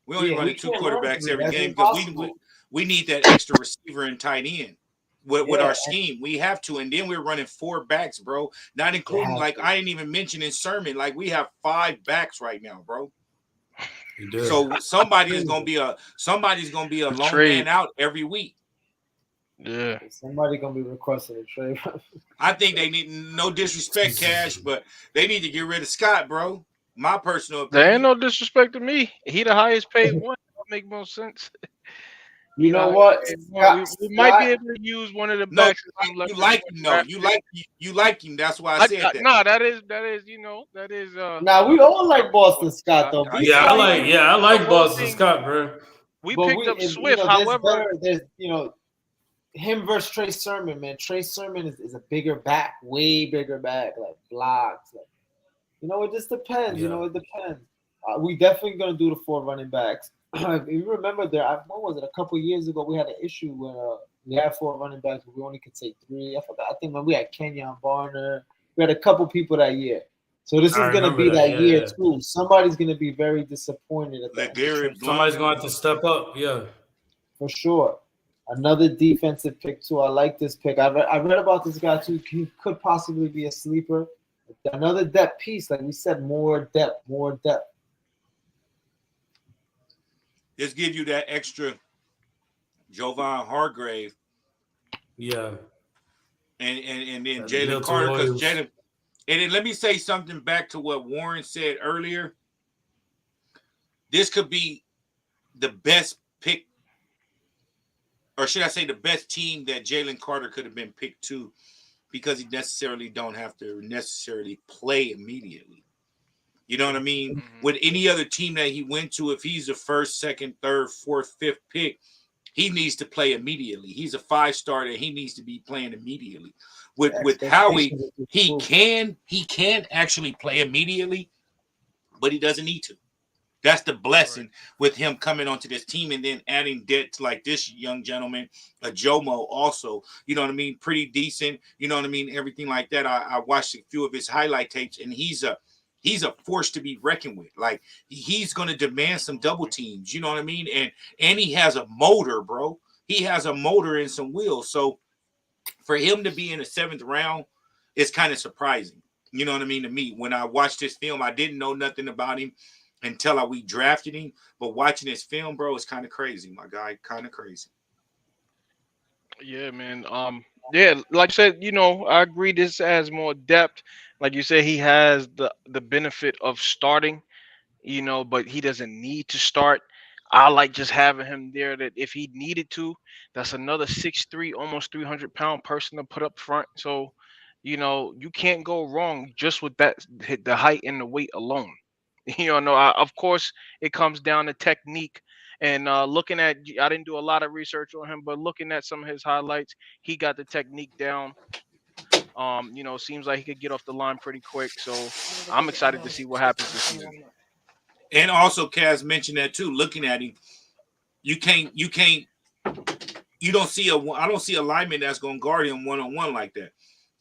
We only running 2 can't run quarterbacks through. every That's game because impossible. we need that extra receiver and tight end with Yeah, our scheme. We have to, and then we're running 4 backs, bro. Not including I ain't even mentioning Sermon. Like we have 5 backs right now, bro. So somebody's gonna be a lone trade. man out every week. Yeah. Somebody gonna be requesting a trade. I think they need, no disrespect, Cash, but they need to get rid of Scott, bro. My personal opinion. There ain't no disrespect to me. He the highest paid one. That make more sense. You know what? We might be able to use one of the backs. You like him, though. You like him. That's why I said that. No, that is Nah, we all like Boston Scott though. I like Boston Scott, bro. We picked up Swift, however, there's him versus Trey Sermon, man. Trey Sermon is a bigger back, way bigger back, like blocks. Like, it just depends. Yeah. It depends. We definitely gonna do the 4 running backs. If you remember, what was it? A couple years ago, we had an issue where We had 4 running backs, but we only could take 3. I forgot. I think when we had Kenyon Barner, we had a couple people that year. So this I is gonna remember be that. that Yeah, year yeah. too. Somebody's gonna be very disappointed at that LeGarrette Blunt. Somebody's going to have to step up. Yeah. for sure. Another defensive pick too. I like this pick. I read about this guy too. He could possibly be a sleeper. Another depth piece, like we said, more depth, more depth. Just give you that extra Jovan Hargrave Yeah. and then And Jalen Milton Carter, because Williams. Jalen. And then let me say something back to what Warren said earlier. This could be the best pick, or should I say the best team that Jalen Carter could have been picked to, because he necessarily don't have to necessarily play immediately. You know what I mean? Mhm. With any other team that he went to, if he's the first, second, third, fourth, fifth pick, he needs to play immediately. He's a 5-star. He needs to be playing immediately. With Howie, he can actually play immediately, but he doesn't need to. That's the blessing with him coming onto this team and then adding depth like this young gentleman, a Jomo also, you know what I mean? Pretty decent, you know what I mean? Everything like that. I watched a few of his highlight tapes, and he's a force to be reckoned with. Like, he's going to demand some double teams, you know what I mean? And he has a motor, bro. He has a motor and some wheels. So for him to be in the 7th round, it's kind of surprising. You know what I mean? To me, when I watched this film, I didn't know nothing about him until we drafted him. But watching this film, bro, it's kind of crazy, my guy. Kind of crazy. Yeah, man. Yeah, like I said, I agree. This has more depth. Like you said, he has the benefit of starting, but he doesn't need to start. I like just having him there, that if he needed to, that's another 6'3", almost 300-pound person to put up front. So, you can't go wrong just with that, the height and the weight alone. No, of course, it comes down to technique. And looking at, I didn't do a lot of research on him, but looking at some of his highlights, he got the technique down. Seems like he could get off the line pretty quick. So I'm excited to see what happens this season. And also, Kaz mentioned that too. Looking at him, I don't see a lineman that's going to guard him one-on-one like that.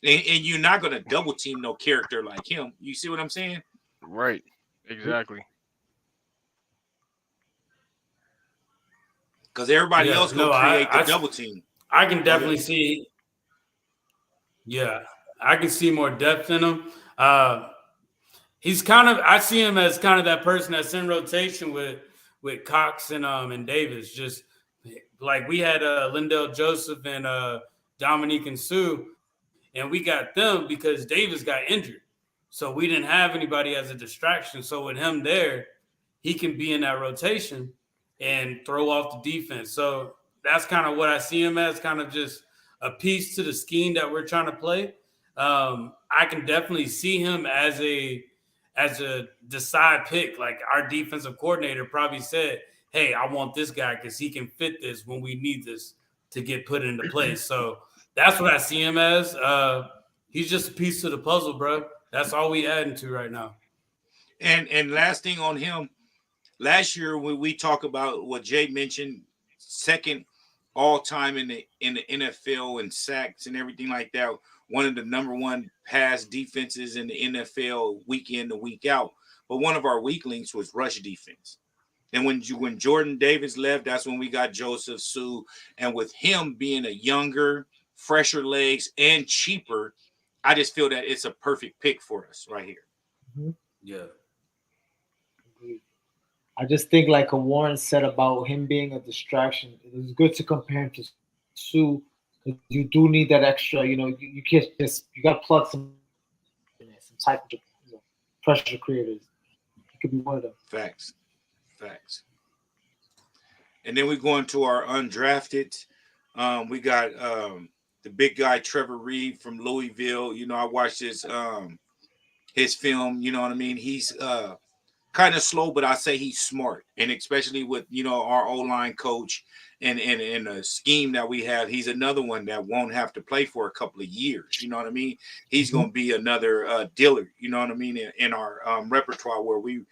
And you're not going to double team no character like him. You see what I'm saying? Right. Exactly. Because everybody else going to create the double team. I can definitely see. Yeah, I can see more depth in him. He's I see him as kind of that person that's in rotation with Cox and Davis. Just like we had Lindell Joseph and Dominique and Sue, and we got them because Davis got injured. So we didn't have anybody as a distraction. So with him there, he can be in that rotation and throw off the defense. So that's kind of what I see him as, kind of just a piece to the scheme that we're trying to play. I can definitely see him as a decide pick. Like, our defensive coordinator probably said, hey, I want this guy because he can fit this when we need this to get put into place. So that's what I see him as. He's just a piece to the puzzle, bro. That's all we adding to right now. And last thing on him, last year when we talk about what Jay mentioned, second all time in the NFL and sacks and everything like that, one of the number one pass defenses in the NFL week in to week out. But one of our weak links was rush defense. And when Jordan Davis left, that's when we got Joseph Sue. And with him being a younger, fresher legs and cheaper, I just feel that it's a perfect pick for us right here. Mm-hmm. Yeah. I just think, like Warren said about him being a distraction, it is good to compare him to Sue. You do need that extra, you can't just, you got to plug some type of pressure creators. He could be one of them. Facts. And then we go into our undrafted. We got the big guy Trevor Reed from Louisville. I watched his film. You know what I mean? He's kind of slow, but I say he's smart, and especially with our O-line coach and the scheme that we have, he's another one that won't have to play for a couple of years. You know what I mean? He's going to be another Dillard. You know what I mean? In our repertoire where we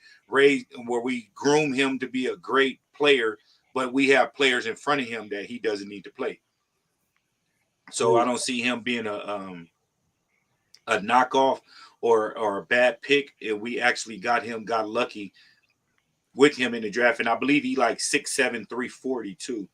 groom him to be a great player, but we have players in front of him that he doesn't need to play. So I don't see him being a knockoff or a bad pick. And we actually got lucky with him in the draft, and I believe he like 6'7", 340 too,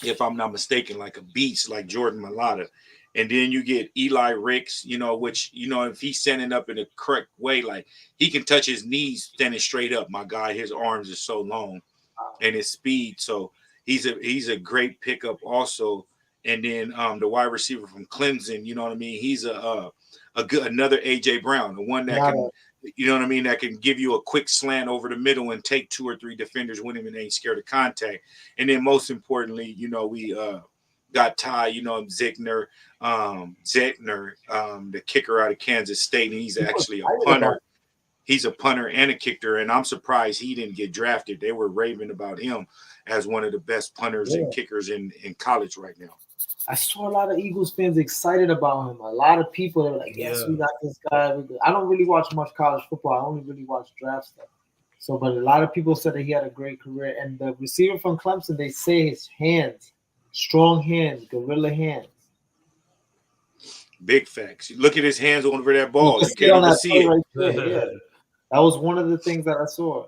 if I'm not mistaken, like a beast, like Jordan Mailata. And then you get Eli Ricks, which, if he's standing up in the correct way, like he can touch his knees standing straight up. My guy, his arms are so long and his speed. So he's a great pickup also. And then the wide receiver from Clemson, you know what I mean? He's a good another AJ Brown, the one that can, you know what I mean, that can give you a quick slant over the middle and take 2 or 3 defenders with him and ain't scared of contact. And then most importantly, we got Ty, Zettner, the kicker out of Kansas State, and he's actually a punter. He's a punter and a kicker, and I'm surprised he didn't get drafted. They were raving about him as one of the best punters and kickers in college right now. I saw a lot of Eagles fans excited about him. A lot of people are like, yes, we got this guy. I don't really watch much college football. I only really watch draft stuff. So, but a lot of people said that he had a great career. And the receiver from Clemson, they say his hands, strong hands, gorilla hands. Big facts. Look at his hands over that ball. You can't even see it. Right there, yeah. That was one of the things that I saw.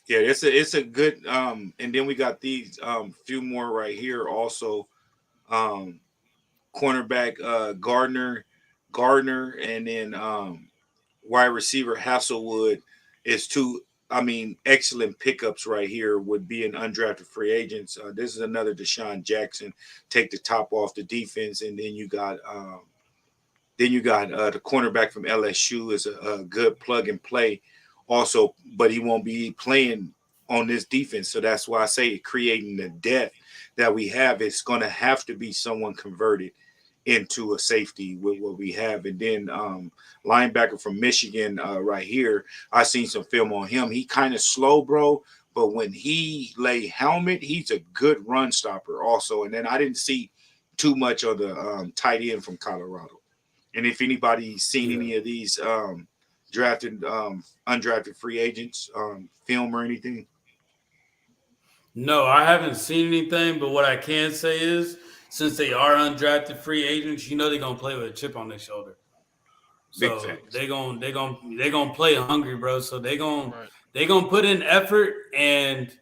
Yeah, it's a good and then we got these few more right here also. Cornerback Gardner, and then wide receiver Hasselwood is two, excellent pickups right here, would be an undrafted free agents. This is another Deshaun Jackson, take the top off the defense, and then you got the cornerback from LSU is a good plug and play also, but he won't be playing on this defense. So that's why I say creating the depth that we have, it's going to have to be someone converted into a safety with what we have. And then linebacker from Michigan right here, I seen some film on him. He kind of slow, bro, but when he lay helmet, he's a good run stopper also. And then I didn't see too much of the tight end from Colorado. And if anybody's seen any of these undrafted free agents film or anything? No, I haven't seen anything, but what I can say is, since they are undrafted free agents, they're gonna play with a chip on their shoulder. So they're gonna play hungry, bro. So they're gonna put in effort, and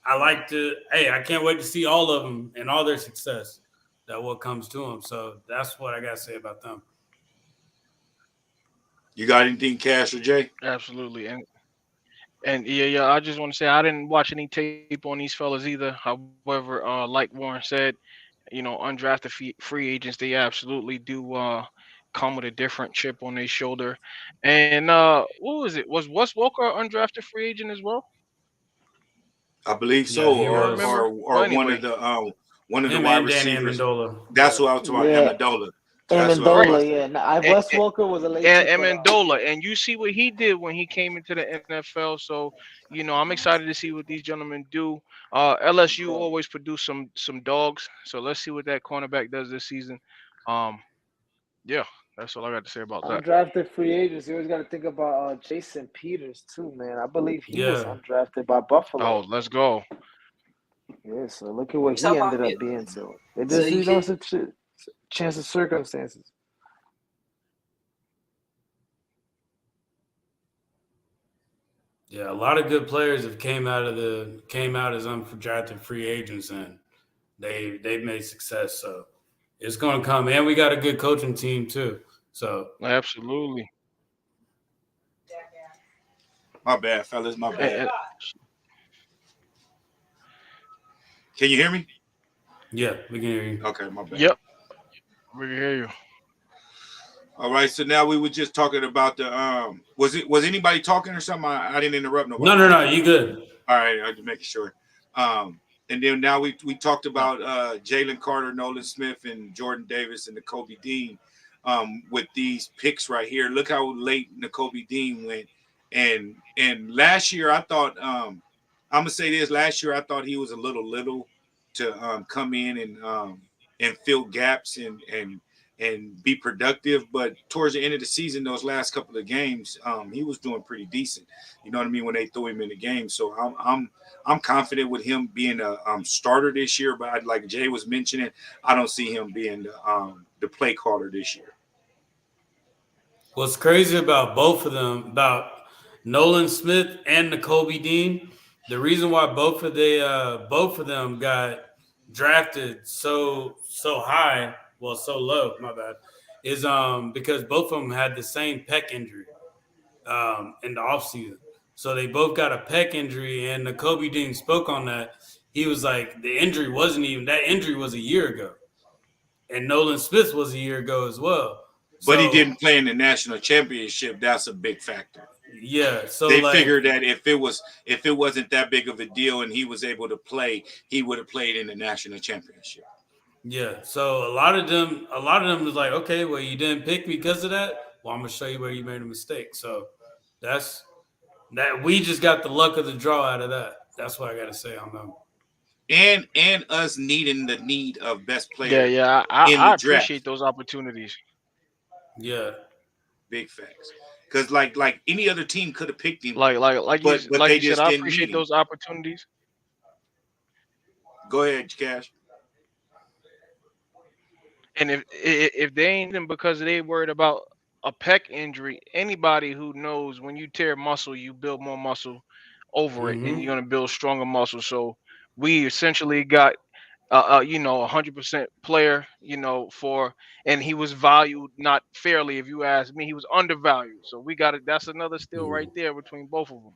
I can't wait to see all of them and all their success. That what comes to them. So that's what I gotta say about them. You got anything, Cash or Jay? Absolutely. And yeah, I just want to say I didn't watch any tape on these fellas either. However, like Warren said, undrafted free agents, they absolutely do come with a different chip on their shoulder. And what was it? Was Wes Walker an undrafted free agent as well? I believe so, or one of the wide receivers. That's what I was talking about, Amendola. Amendola, Wes Walker was a late Amendola, and you see what he did when he came into the NFL. So, I'm excited to see what these gentlemen do. LSU always produce some dogs, so let's see what that cornerback does this season. Yeah, that's all I got to say about that. Undrafted free agents, you always got to think about Jason Peters too, man. I believe he was undrafted by Buffalo. Oh, let's go. Yeah, so look at what he ended up being. So it just, it's a chance of circumstances. Yeah, a lot of good players have came out as undrafted free agents, and they've made success. So it's going to come, and we got a good coaching team too. So absolutely. My bad, fellas. My bad. Can you hear me? Yeah, we can hear you. Okay, my bad. Yep, we can hear you. All right, so now we were just talking about the was anybody talking or something? I didn't interrupt nobody. No, you good. All right, I'm just making sure. And then now we talked about Jalen Carter, Nolan Smith, and Jordan Davis and Nakobe Dean with these picks right here. Look how late Nakobe Dean went. And last year I thought I'm gonna say this. Last year I thought he was a little to come in and fill gaps and and be productive. But towards the end of the season, those last couple of games, he was doing pretty decent. You know what I mean, when they threw him in the game. So I'm confident with him being a starter this year. But like Jay was mentioning, I don't see him being the play caller this year. What's crazy about both of them, about Nolan Smith and Nakobe Dean, the reason why both of them got drafted so high, well, so low, my bad, is because both of them had the same pec injury in the offseason. So they both got a pec injury, and Nakobe Dean spoke on that. He was like, the injury wasn't even, that injury was a year ago. And Nolan Smith was a year ago as well. But he So, didn't play in the national championship. That's a big factor. yeah. So They like, figured that if it wasn't that big of a deal and he was able to play, he would have played in the national championship. yeah. So a lot of them was like, okay, well, you didn't pick me because of that. Well, I'm gonna show you where you made a mistake. So that's that. We just got the luck of the draw out of that. That's what I gotta say on them. And us needing the need of best player Yeah. in I the draft. appreciate those opportunities. Yeah. Big facts. Because like any other team could have picked him, Like but they you said, just I didn't need appreciate him. those opportunities. Go ahead, Cash. And if they ain't in because they worried about a pec injury, anybody who knows when you tear muscle, you build more muscle over it, and Mm-hmm. you're gonna build stronger muscle. So we essentially got 100% player, and he was valued not fairly. If you ask me, he was undervalued. So we got it. That's another steal right there between both of them.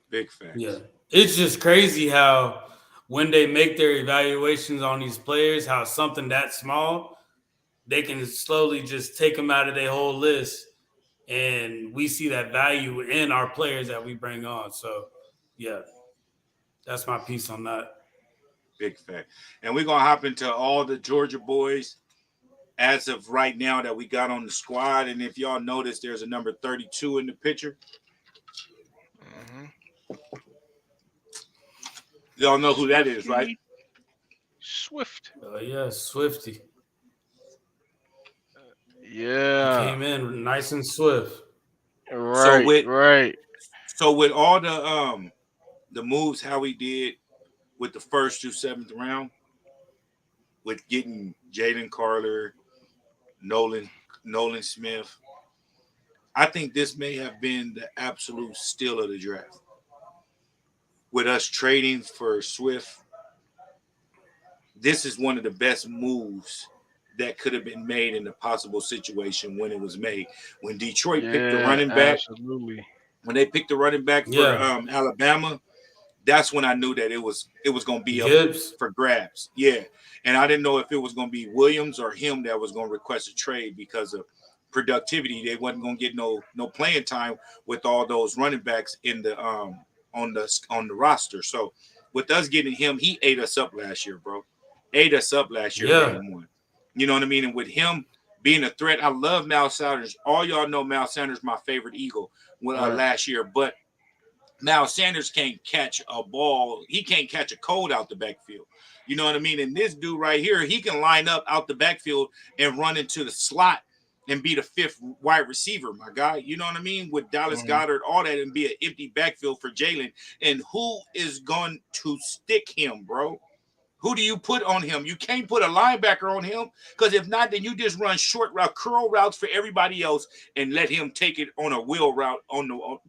Big Yeah. facts. It's just crazy how when they make their evaluations on these players, how something that small, they can slowly just take them out of their whole list. And we see that value in our players that we bring on. So, yeah, that's my piece on that. Big fact. And we're gonna hop into all the Georgia boys as of right now that we got on the squad. And if y'all notice, there's a number 32 in the picture. Mm-hmm. Y'all know who that is, right? Swift. Oh, yeah, Swifty. He Yeah. came in nice and swift. So Right. with Right. all the moves how we did with the first through seventh round, with getting Jalen Carter, Nolan Smith, I think this may have been the absolute steal of the draft. With us trading for Swift, this is one of the best moves that could have been made in a possible situation when it was made. When Detroit picked the Yeah. running back, Absolutely. when they picked the running back for Yeah. Alabama, that's when I knew that it was going to be up Gibbs. for grabs. Yeah, and I didn't know if it was going to be Williams or him that was going to request a trade because of productivity. They wasn't going to get no playing time with all those running backs in the on the roster. So with us getting him, he ate us up last year, bro. Ate us up last year, Yeah. game one. You know what I mean? And with him being a threat, I love Mal Sanders. All y'all know Mal Sanders, my favorite Eagle last year, but Mal Sanders can't catch a ball. He can't catch a cold out the backfield. You know what I mean? And this dude right here, he can line up out the backfield and run into the slot and be the fifth wide receiver, my guy. You know what I mean? With Dallas Goedert, all that, and be an empty backfield for Jalen. And who is going to stick him, bro? Who do you put on him? You can't put a linebacker on him, because if not, then you just run short route, curl routes for everybody else and let him take it on a wheel route on the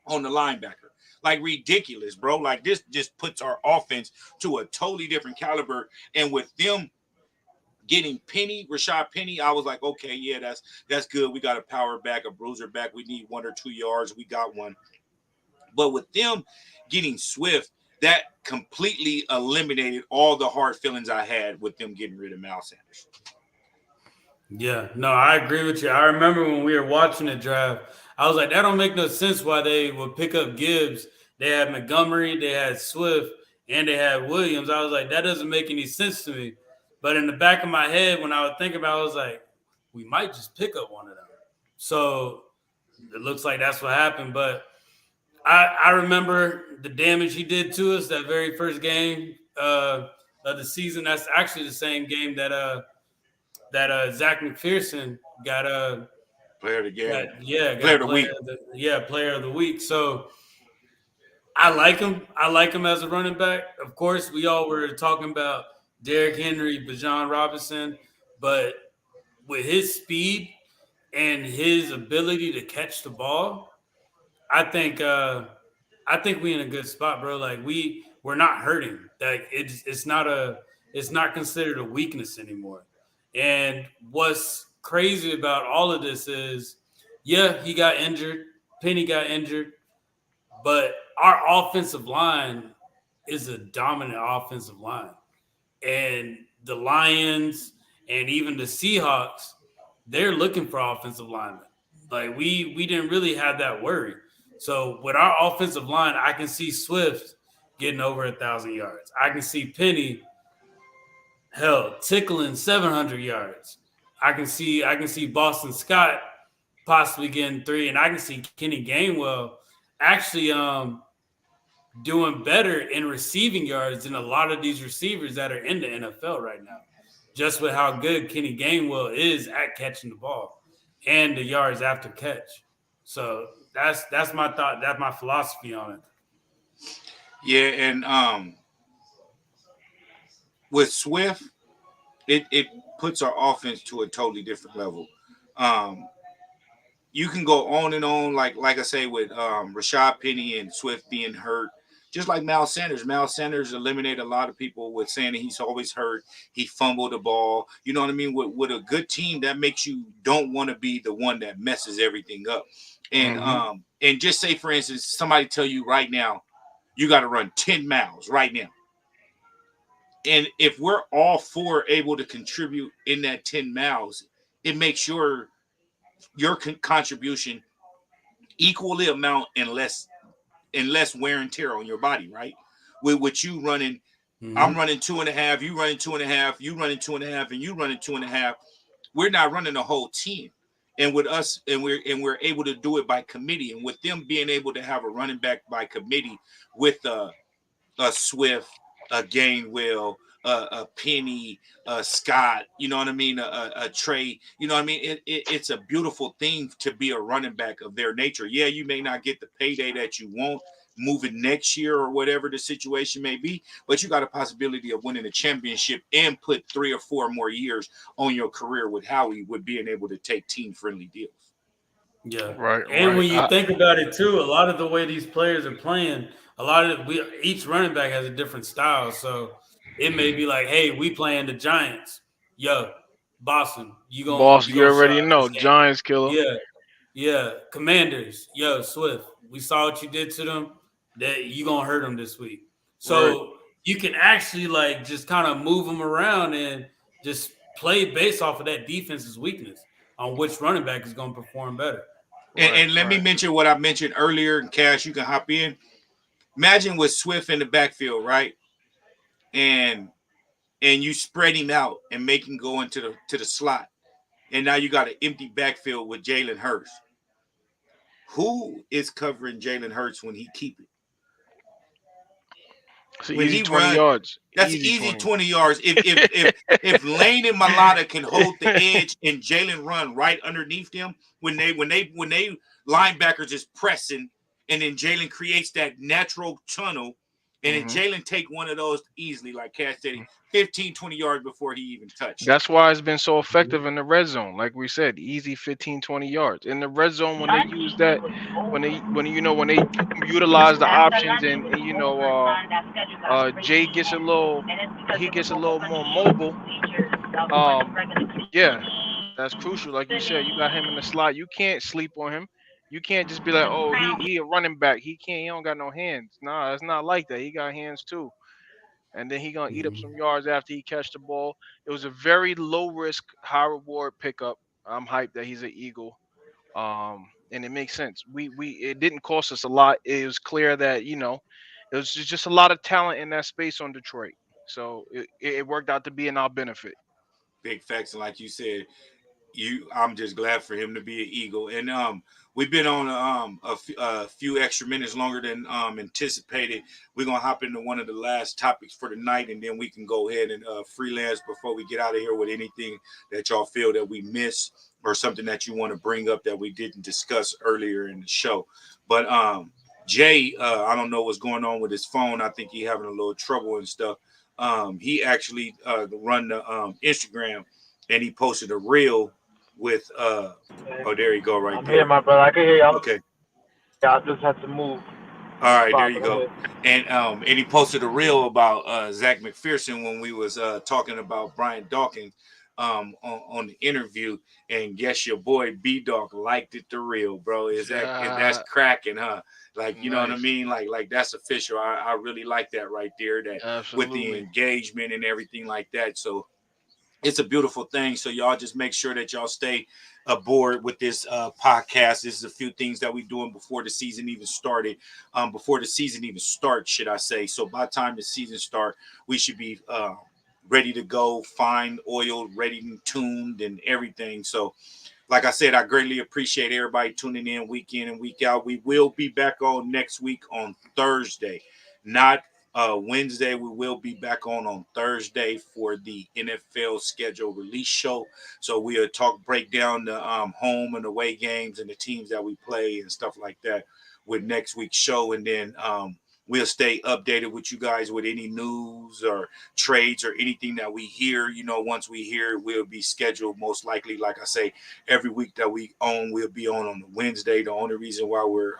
linebacker. Like, ridiculous, bro. Like, this just puts our offense to a totally different caliber. And with them getting Rashad Penny, I was like, okay, yeah, that's good. We got a power back, a bruiser back. We need 1 or 2 yards. We got one. But with them getting Swift, that completely eliminated all the hard feelings I had with them getting rid of Mal Sanders. Yeah, no, I agree with you. I remember when we were watching the draft, I was like, that don't make no sense why they would pick up Gibbs. They had Montgomery, they had Swift, and they had Williams. I was like, that doesn't make any sense to me. But in the back of my head, when I would think about it, I was like, we might just pick up one of them. So it looks like that's what happened. But I remember the damage he did to us that very first game of the season. That's actually the same game that that Zach McPherson got Player of the game. Player got of the week. player of the week. So I like him. I like him as a running back. Of course, we all were talking about Derrick Henry, Bijan Robinson, but with his speed and his ability to catch the ball, I think we in a good spot, bro. Like we're not hurting. Like it's not considered a weakness anymore. And what's crazy about all of this is, yeah, he got injured. Penny got injured, but our offensive line is a dominant offensive line. And the Lions and even the Seahawks, they're looking for offensive linemen. Like we didn't really have that worry. So with our offensive line, I can see Swift getting over 1,000 yards. I can see Penny tickling 700 yards. I can see Boston Scott possibly getting three, and I can see Kenny Gainwell actually doing better in receiving yards than a lot of these receivers that are in the NFL right now, just with how good Kenny Gainwell is at catching the ball and the yards after catch. So that's my thought. That's my philosophy on it. Yeah, and with Swift, it puts our offense to a totally different level. Um, you can go on and on, like I say, with Rashad Penny and Swift being hurt. Just like Miles Sanders. Miles Sanders eliminated a lot of people with saying that he's always hurt. He fumbled the ball. You know what I mean? With a good team, that makes you don't want to be the one that messes everything up. And just say, for instance, somebody tell you right now, you got to run 10 miles right now. And if we're all four able to contribute in that 10 miles, it makes your contribution equally amount and less wear and tear on your body, right? With you running, I'm running 2.5, you running 2.5, you running 2.5, and you running 2.5. We're not running a whole team. And with us, and we're able to do it by committee, and with them being able to have a running back by committee with a Swift, a Gainwell, a Penny, a Scott, you know what I mean, a Trey, you know what I mean. It's a beautiful thing to be a running back of their nature. Yeah, you may not get the payday that you want moving next year or whatever the situation may be, but you got a possibility of winning a championship and put 3 or 4 more years on your career with Howie with being able to take team friendly deals. Yeah, Right, and right. when you think about it too, a lot of the way these players are playing, each running back has a different style. So it may be like, hey, we playing the Giants, yo, Boston, Boss, you you gonna show already out know. this game? Giants killer. Yeah, yeah, Commanders, yo, Swift, we saw what you did to them. That you gonna hurt them this week. Right. So you can actually like just kind of move them around and just play based off of that defense's weakness on which running back is gonna perform better. Right. And let me Right. mention what I mentioned earlier, and Cash, you can hop in. Imagine with Swift in the backfield, right? And you spread him out and make him go into the slot. And now you got an empty backfield with Jalen Hurts. Who is covering Jalen Hurts when he keep it? It's an When easy he 20 run, yards. that's Easy easy 20. 20 yards. If Lane and Malata can hold the edge and Jalen run right underneath them when they linebackers is pressing and then Jalen creates that natural tunnel and then Hmm. Jalen take one of those easily, like Cash said, 15, 20 yards before he even touched. That's why it's been so effective in the red zone. Like we said, easy 15, 20 yards. In the red zone, when they use that, when they utilize the options and Jay gets a little he gets a little more mobile. Um, yeah, that's crucial. Like you said, you got him in the slot. You can't sleep on him. You can't just be like, oh, he a running back. He don't got no hands. Nah, it's not like that. He got hands too. And then he gonna eat up some yards after he catch the ball. It was a very low risk, high reward pickup. I'm hyped that he's an Eagle. And it makes sense. We it didn't cost us a lot. It was clear that it was just a lot of talent in that space on Detroit. So it worked out to be in our benefit. Big facts, and like you said, I'm just glad for him to be an Eagle. And we've been on a few extra minutes longer than anticipated. We're gonna hop into one of the last topics for the night, and then we can go ahead and freelance before we get out of here with anything that y'all feel that we missed or something that you want to bring up that we didn't discuss earlier in the show. But Jay, I don't know what's going on with his phone. I think he having a little trouble and stuff. He actually run the Instagram, and he posted a reel with oh, there you go, right I'm there. here, my brother. I can hear y'all. Okay. I just had to move. All right, there you go. And he posted a reel about Zach McPherson when we was talking about Brian Dawkins on the interview, and guess your boy B Dog liked it the reel, bro. That's cracking, huh? Like, you know what I mean? Like that's official. I really like that right there, that with the engagement and everything like that. So it's a beautiful thing. So y'all just make sure that y'all stay aboard with this podcast. This is a few things that we're doing before the season even started. Before the season even starts, should I say. So by the time the season starts, we should be ready to go, fine, oiled, ready and tuned and everything. So like I said, I greatly appreciate everybody tuning in week in and week out. We will be back on next week on Thursday, not Wednesday. We will be back on Thursday for the NFL schedule release show. So we'll break down the home and away games and the teams that we play and stuff like that with next week's show. And then we'll stay updated with you guys with any news or trades or anything that we hear. You know, once we hear, we'll be scheduled most likely, like I say, every week that we own, we'll be on the Wednesday. The only reason why we're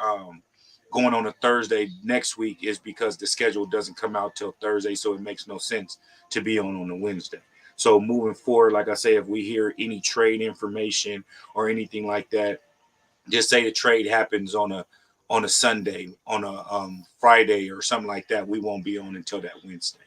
going on a Thursday next week is because the schedule doesn't come out till Thursday, so it makes no sense to be on a Wednesday. So moving forward, like I say, if we hear any trade information or anything like that, just say the trade happens on a Sunday, on a Friday or something like that, we won't be on until that Wednesday.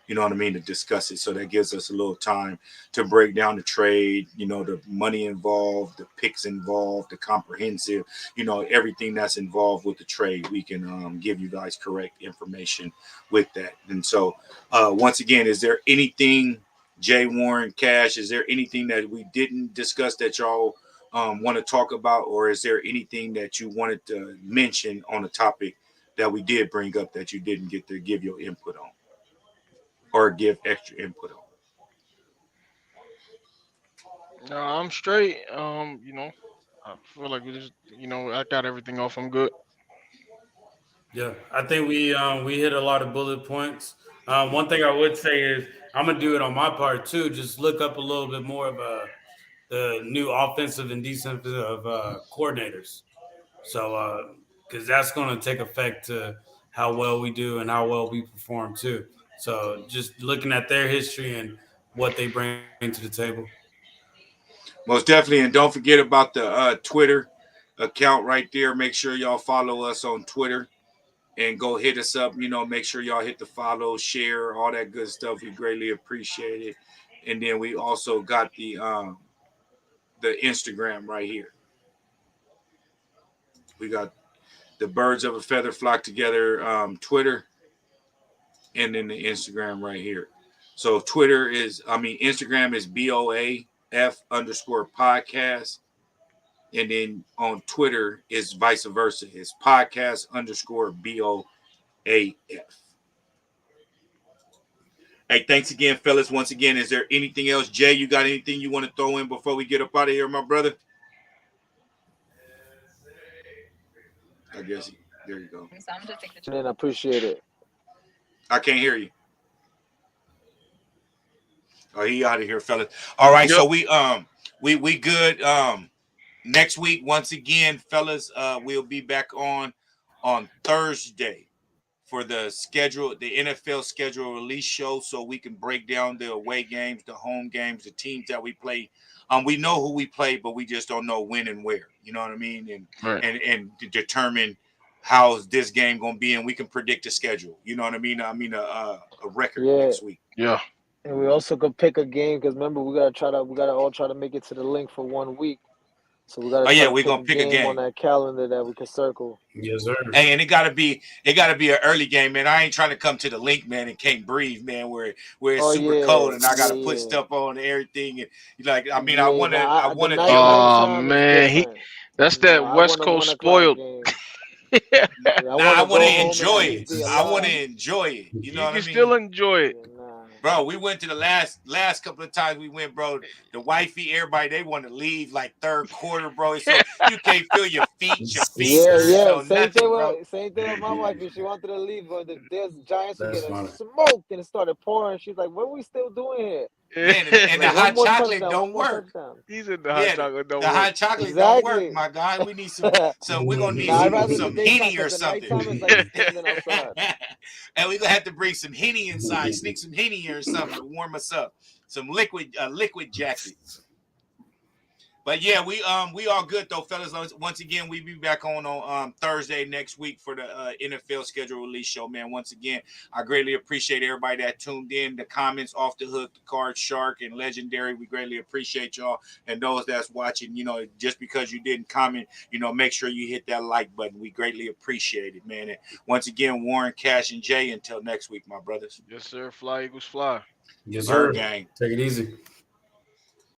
You know what I mean, to discuss it. So that gives us a little time to break down the trade, you know, the money involved, the picks involved, the comprehensive, you know, everything that's involved with the trade. We can give you guys correct information with that. And so once again, is there anything, Jay, Warren, Cash, is there anything that we didn't discuss that y'all want to talk about, or is there anything that you wanted to mention on a topic that we did bring up that you didn't get to give your input on or give extra input on? No, I'm straight. You know, I feel like we just, I got everything off. I'm good. Yeah, I think we hit a lot of bullet points. One thing I would say is I'm gonna do it on my part too. Just look up a little bit more of the new offensive and defensive coordinators. So because that's going to take effect to how well we do and how well we perform too. So just looking at their history and what they bring to the table. Most definitely. And don't forget about the Twitter account right there. Make sure y'all follow us on Twitter and go hit us up. You know, make sure y'all hit the follow, share, all that good stuff. We greatly appreciate it. And then we also got the Instagram right here. We got the Birds of a Feather Flock Together Twitter, and then the Instagram right here. So Instagram is BOAF_podcast. And then on Twitter is vice versa. It's podcast_BOAF. Hey, thanks again, fellas. Once again, is there anything else? Jay, you got anything you want to throw in before we get up out of here, my brother? I guess there you go. And I appreciate it. I can't hear you. Oh, he out of here, fellas. All right, yep. So we good. Next week, once again, fellas, we'll be back on Thursday for the NFL schedule release show, so we can break down the away games, the home games, the teams that we play. We know who we play, but we just don't know when and where. You know what I mean? And right. and determine how's this game gonna be, and we can predict the schedule. You know what I mean? I mean a record next week. Yeah. And we also could pick a game because remember we gotta all try to make it to the link for 1 week. So we gotta Oh yeah, try to we're pick gonna a pick a game on game. that calendar that we can circle. Yes, sir. Hey, and it gotta be an early game, man. I ain't trying to come to the link, man, and can't breathe, man, where it's Oh super cold yeah, and I gotta put yeah, stuff on and everything. And like, I mean, I yeah. wanna The deal. nighttime Oh time is man, different. that's You know, that I West want a Coast 1 o'clock spoiled. game. I Nah, want I to wanna go home and at enjoy least it. be I wanna alive. enjoy it. You know You what I can still mean? enjoy it. Yeah, nah. Bro, we went to the last couple of times we went, bro. The wifey, everybody, they want to leave like third quarter, bro. So you can't feel your feet, your Yeah, fingers, yeah. no nothing, bro. Same thing with my wife. If she wanted to leave, but the Giants were That's getting funny. smoked and it started pouring. She's like, "What are we still doing here?" Man, I'm and the like, one hot more chocolate touchdown, one don't more work. touchdown. He's in the hot Yeah, chocolate the don't work. hot chocolate don't work, Exactly. my God. We need Nah, we're gonna need I'd rather the some daytime Henny because or the something. nighttime is like standing outside. And we're gonna have to bring some Henny inside, sneak some Henny or something to warm us up. Some liquid jacket. But yeah, we all good though, fellas. Once again, we be back on Thursday next week for the NFL schedule release show, man. Once again, I greatly appreciate everybody that tuned in. The comments, Off the Hook, the Card Shark, and Legendary. We greatly appreciate y'all, and those that's watching. You know, just because you didn't comment, you know, make sure you hit that like button. We greatly appreciate it, man. And once again, Warren, Cash, and Jay. Until next week, my brothers. Yes, sir. Fly Eagles fly. Yes, Bird sir. gang. Take it easy.